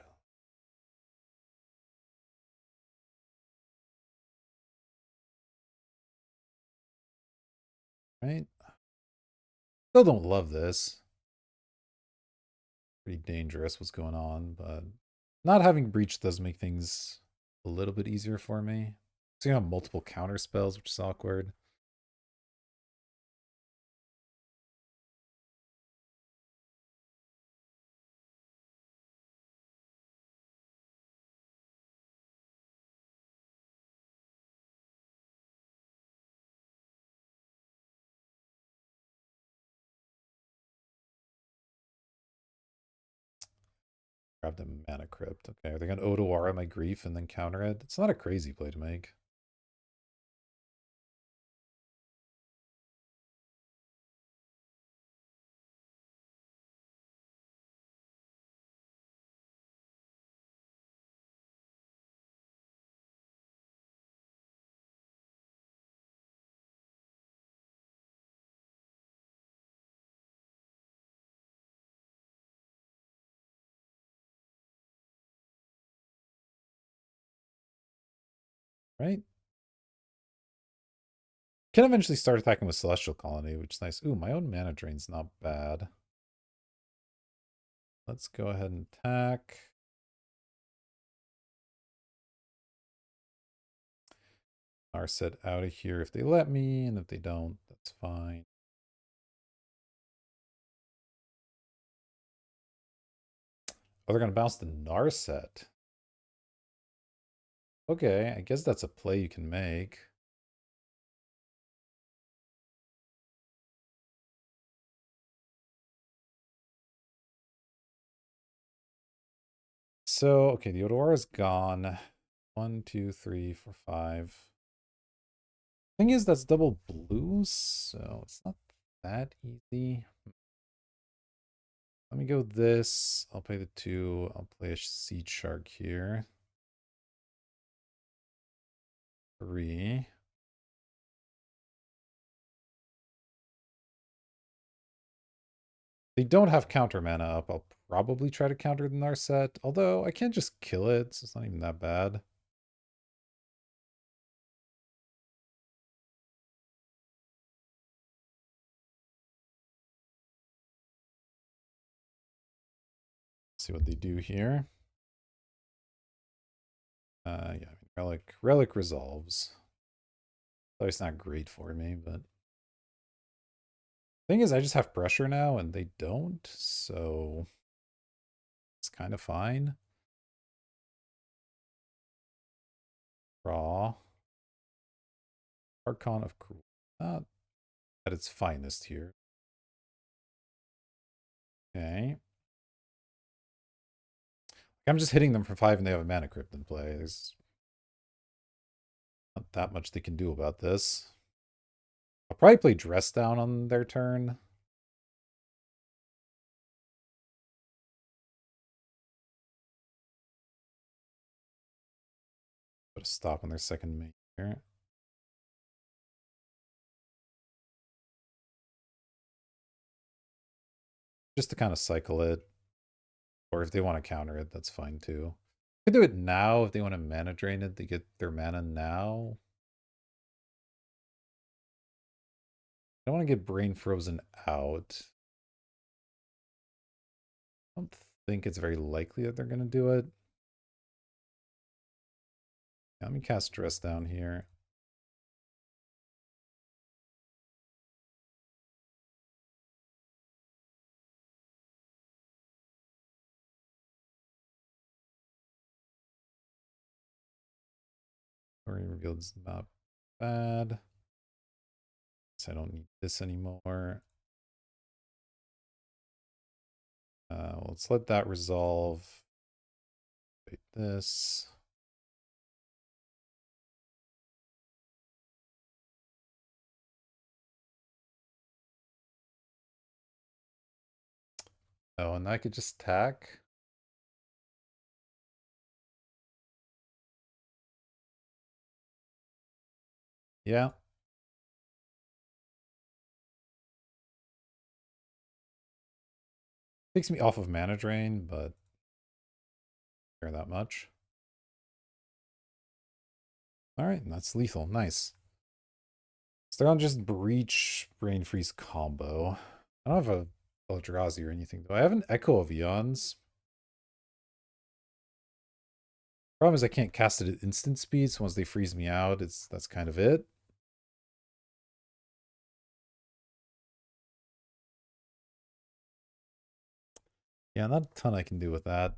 Right? Still don't love this. Pretty dangerous what's going on, but not having Breach does make things a little bit easier for me. So you have multiple counter spells, which is awkward. Grab the Mana Crypt. Okay, are they going to Otawara my Grief and then counter it? It's not a crazy play to make. Right? Can eventually start attacking with Celestial Colony, which is nice. Ooh, my own mana drain's not bad. Let's go ahead and attack. Narset out of here if they let me, and if they don't, that's fine. Oh, they're going to bounce the Narset. Okay, I guess that's a play you can make. So, okay, the Otawara is gone. 1, 2, 3, 4, 5. Thing is, that's double blues, so it's not that easy. Let me go this. I'll play the 2. I'll play a Seed Shark here. 3. They don't have counter mana up. I'll probably try to counter the Narset, although I can't just kill it, so it's not even that bad. See what they do here. Yeah, I mean, relic resolves. Though it's not great for me, but thing is, I just have pressure now, and they don't, so it's kind of fine. Draw. Archon of Cruel. Not at its finest here. Okay. I'm just hitting them for 5 and they have a Mana Crypt in play. There's not that much they can do about this. I'll probably play Dress Down on their turn. Put a stop on their second main here. Just to kind of cycle it. Or if they want to counter it, that's fine too. They can do it now if they want to mana drain it. They get their mana now. I don't want to get brain frozen out. I don't think it's very likely that they're going to do it. Let me cast Dress Down here. Story revealed it's not bad. So I don't need this anymore. Let's let that resolve. Wait, this. Oh, and I could just attack. Yeah. Takes me off of mana drain, but care that much. Alright, and that's lethal. Nice. So they're on just Breach, Brain Freeze combo. I don't have a Eldrazi or anything, though. I have an Echo of Eons. Problem is I can't cast it at instant speed, so once they freeze me out, that's kind of it. Yeah, not a ton I can do with that.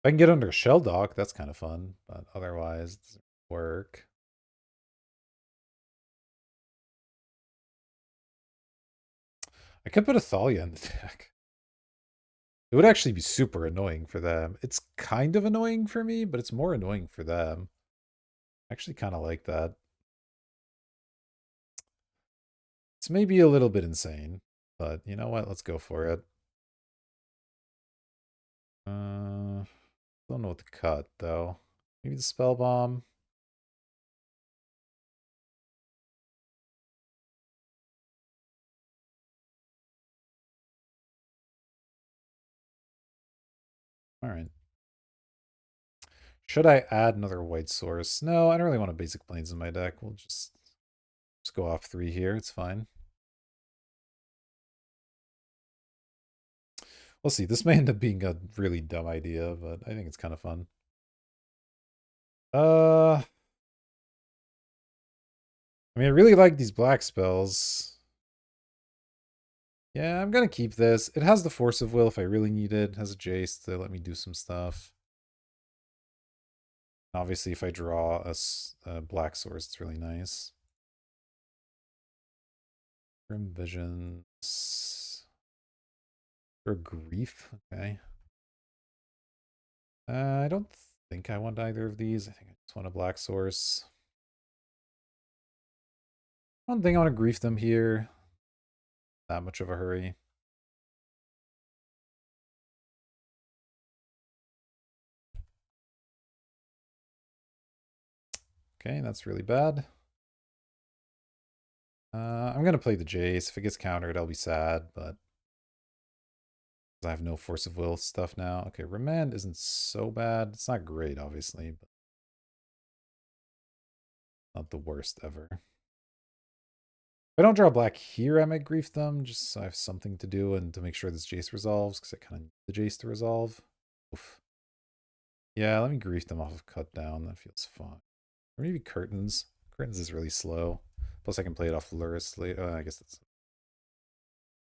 If I can get under a Shell Dock, that's kind of fun, but otherwise it doesn't work. I could put a Thalia in the deck. It would actually be super annoying for them. It's kind of annoying for me, but it's more annoying for them. I actually kind of like that. It's maybe a little bit insane, but you know what? Let's go for it. Don't know what to cut, though. Maybe the Spell Bomb. All right. Should I add another white source? No, I don't really want a basic planes in my deck. We'll just go off 3 here. It's fine. We'll see. This may end up being a really dumb idea, but I think it's kind of fun. I mean, I really like these black spells. Yeah, I'm gonna keep this. It has the Force of Will if I really need it. It has a Jace to let me do some stuff. Obviously, if I draw a black source, it's really nice. Grim Visions. Or Grief. Okay. I don't think I want either of these. I think I just want a black source. I don't think I want to grief them here. That much of a hurry. Okay, that's really bad. I'm going to play the Jace. If it gets countered, I'll be sad, but I have no Force of Will stuff now. Okay, Remand isn't so bad. It's not great, obviously, but not the worst ever. If I don't draw black here, I might grief them, just so I have something to do and to make sure this Jace resolves, because I kind of need the Jace to resolve. Oof. Yeah, let me grief them off of cut down. That feels fine. Or maybe Curtains. Curtains is really slow. Plus I can play it off Luris later. I guess that's...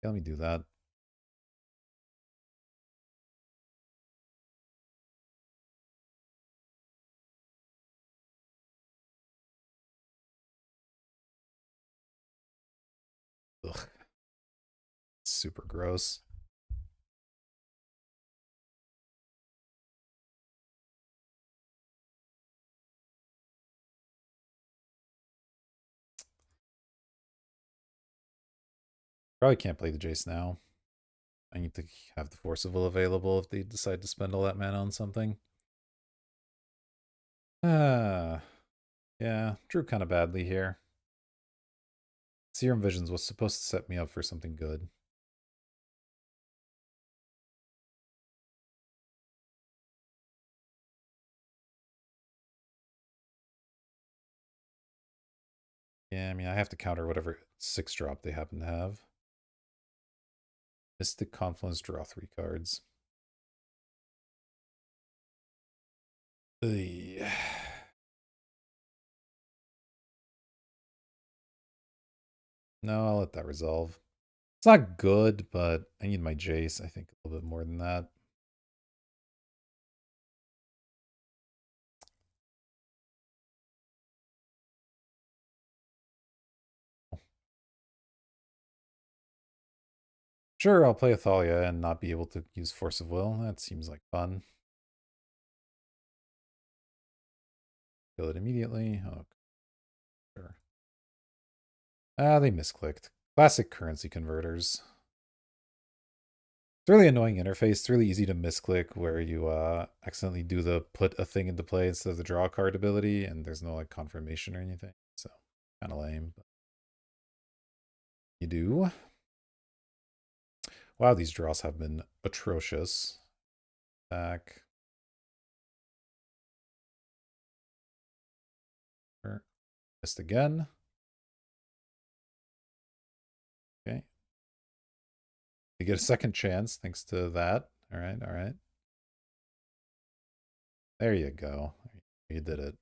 Yeah, let me do that. Ugh. Super gross. Probably can't play the Jace now. I need to have the Force of Will available if they decide to spend all that mana on something. Ah, yeah, drew kind of badly here. Serum Visions was supposed to set me up for something good. Yeah, I mean, I have to counter whatever 6-drop they happen to have. Mystic Confluence, draw 3 cards. Ugh. No, I'll let that resolve. It's not good, but I need my Jace, I think, a little bit more than that. Sure, I'll play Athalia and not be able to use Force of Will. That seems like fun. Kill it immediately. Oh, Ah, they misclicked. Classic currency converters. It's a really annoying interface. It's really easy to misclick where you accidentally do the put a thing into play instead of the draw a card ability, and there's no like confirmation or anything. So kind of lame. But you do. Wow, these draws have been atrocious. Back. Missed again. Okay. You get a second chance thanks to that. All right, all right. There you go. You did it.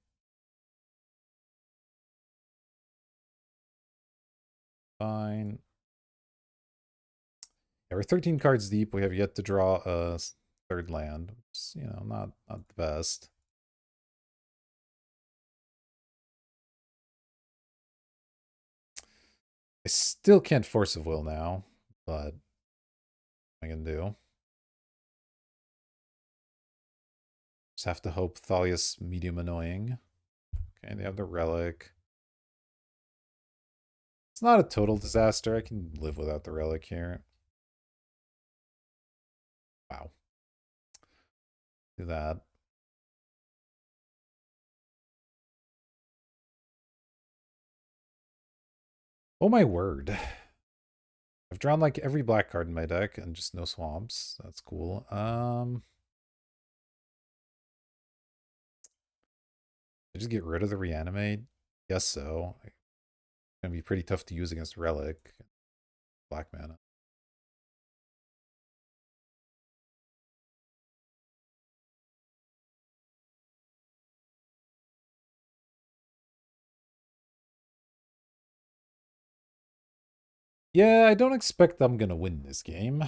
Fine. Yeah, we're 13 cards deep. We have yet to draw a third land, which is, not the best. I still can't force of will now, but I can do. Just have to hope Thalia's medium annoying. Okay, they have the relic. It's not a total disaster. I can live without the relic here. Wow. Do that. Oh my word. I've drawn like every black card in my deck and just no swamps. That's cool. I just get rid of the reanimate? Guess so. It's gonna be pretty tough to use against relic. Black mana. Yeah, I don't expect I'm gonna win this game.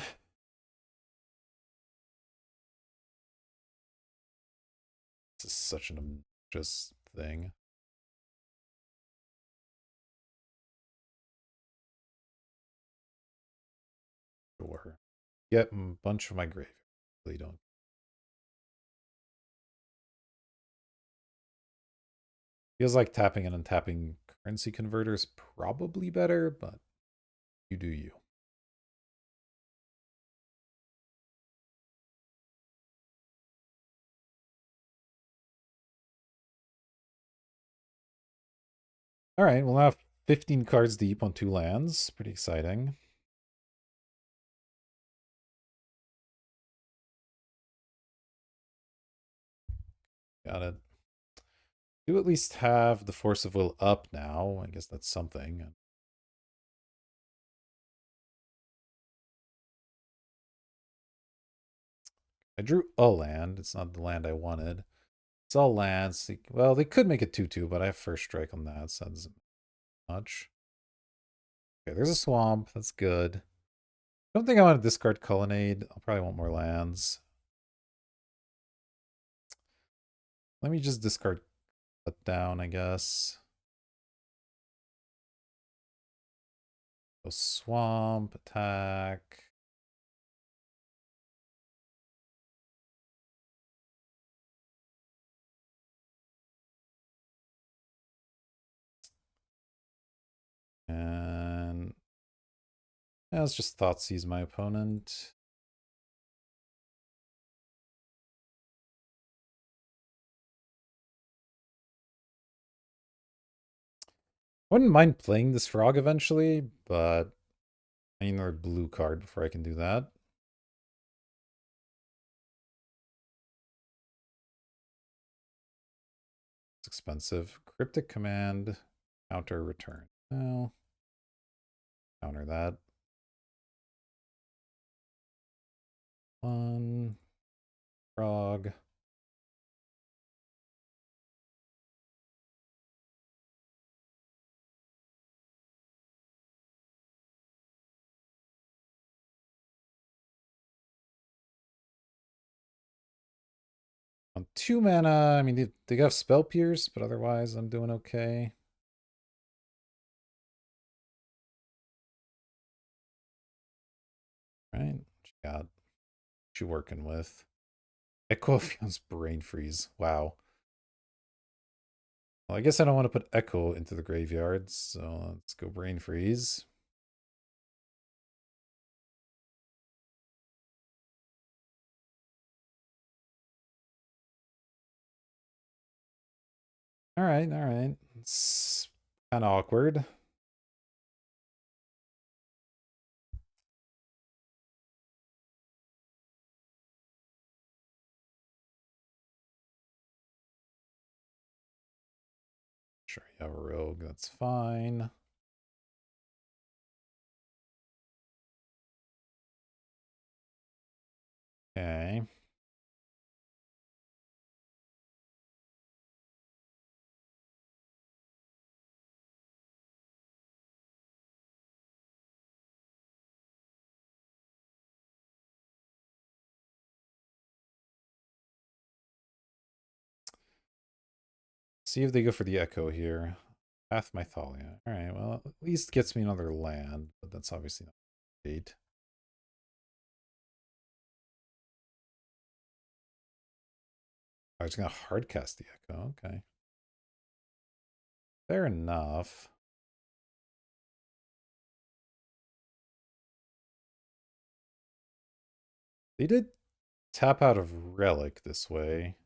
This is such an obnoxious thing. Sure. Get a bunch of my graveyard. Really don't. Feels like tapping and untapping currency converters probably better, but you do you. All right, we'll have 15 cards deep on 2 lands. Pretty exciting. Got it. Do at least have the force of will up now. I guess that's something. I drew a land. It's not the land I wanted. It's all lands. Well, they could make it 2/2, but I have first strike on that, so that doesn't much. Okay, there's a swamp. That's good. I don't think I want to discard Colonnade. I'll probably want more lands. Let me just discard Cut Down, I guess. Go swamp, attack. And yeah, let's just Thoughtseize my opponent. I wouldn't mind playing this frog eventually, but I need another blue card before I can do that. It's expensive. Cryptic Command, counter return. No. Counter that. One. Frog. On 2 mana, I mean, they have Spell Pierce, but otherwise I'm doing okay. Right? What you got? What you working with? Equifion's Brain Freeze. Wow. Well, I guess I don't want to put Echo into the graveyard, so let's go Brain Freeze. All right. It's kind of awkward. Sure, you have a rogue. That's fine. Okay. See if they go for the Echo here. Path Mythalia. All right, well, at least gets me another land, but that's obviously not great. I was going to hardcast the Echo. Okay. Fair enough. They did tap out of Relic this way.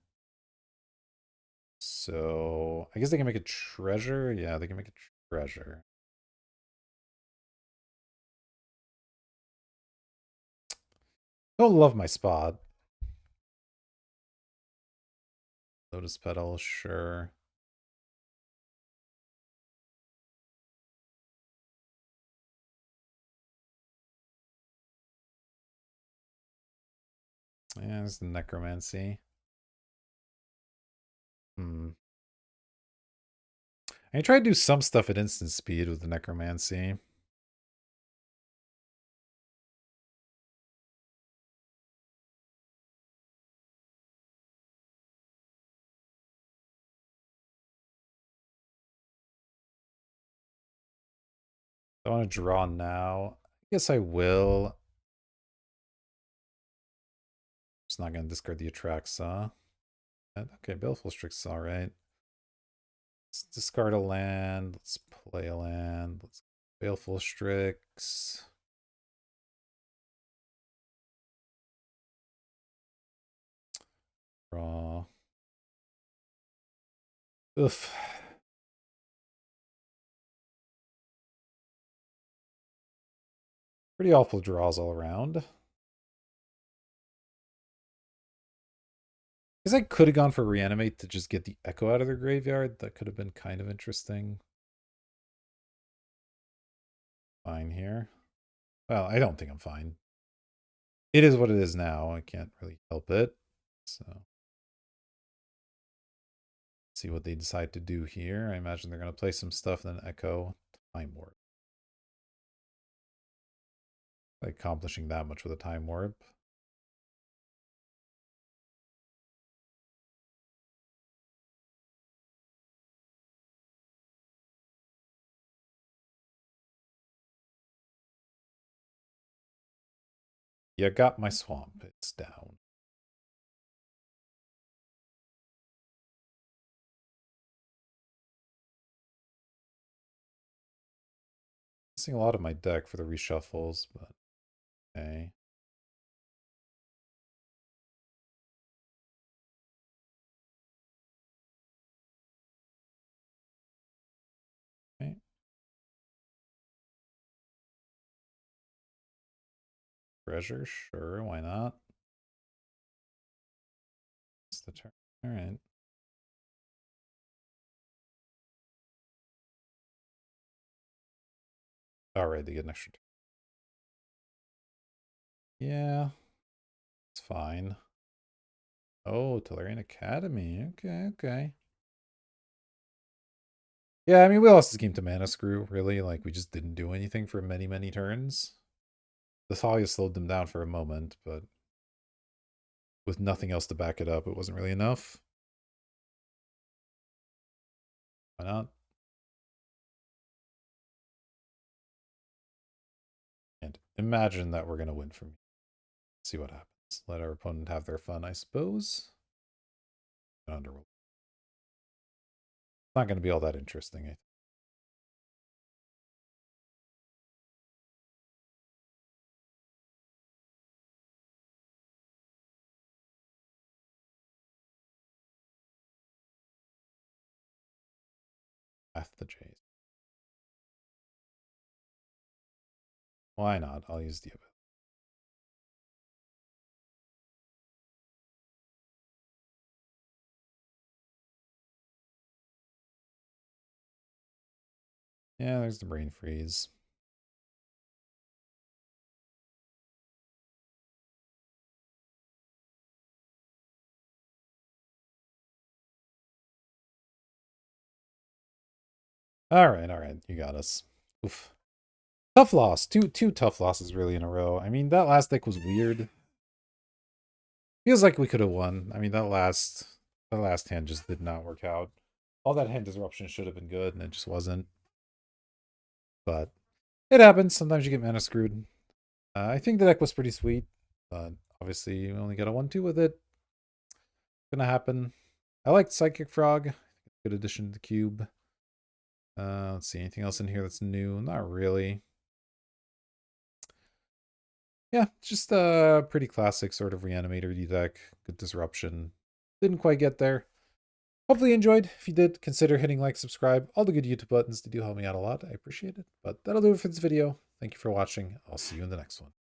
So I guess they can make a treasure. Yeah, they can make a treasure. Don't love my spot. Lotus Petal, sure. Yeah, there's the Necromancy. I try to do some stuff at instant speed with the Necromancy. I want to draw now. I guess I will. Just not going to discard the Atraxa. Okay, Baleful Strix, all right. Let's discard a land. Let's play a land. Let's Baleful Strix. Draw. Oof. Pretty awful draws all around. Guess I could have gone for Reanimate to just get the Echo out of their graveyard. That could have been kind of interesting. Fine here. Well, I don't think I'm fine. It is what it is now. I can't really help it. So, see what they decide to do here. I imagine they're going to play some stuff, then Echo Time Warp. Like accomplishing that much with a Time Warp. You got my swamp. It's down. Missing a lot of my deck for the reshuffles, but okay. Okay. Treasure, sure, why not? It's the turn. All right. All right, they get an extra turn. Yeah, it's fine. Oh, Tellurian Academy. Okay. Yeah, I mean, we lost this game to Mana Screw, really. Like, we just didn't do anything for many turns. The Thalia slowed them down for a moment, but with nothing else to back it up, it wasn't really enough. Why not? And imagine that we're going to win from me. See what happens. Let our opponent have their fun, I suppose. Underworld. Not going to be all that interesting. I think. Path the Jays. Why not? I'll use the ability. Yeah, there's the brain freeze. All right, you got us. Oof. Tough loss. Two tough losses really in a row. I mean, that last deck was weird. Feels like we could have won. I mean, that last hand just did not work out. All that hand disruption should have been good, and it just wasn't. But it happens. Sometimes you get mana screwed. I think the deck was pretty sweet, but obviously you only got a 1-2 with it. Gonna happen. I liked Psychic Frog. Good addition to the cube. Let's see, anything else in here that's new? Not really. Yeah, just a pretty classic sort of Reanimator deck. Good disruption. Didn't quite get there. Hopefully you enjoyed. If you did, consider hitting like, subscribe, all the good YouTube buttons. They do help me out a lot. I appreciate it. But that'll do it for this video. Thank you for watching. I'll see you in the next one.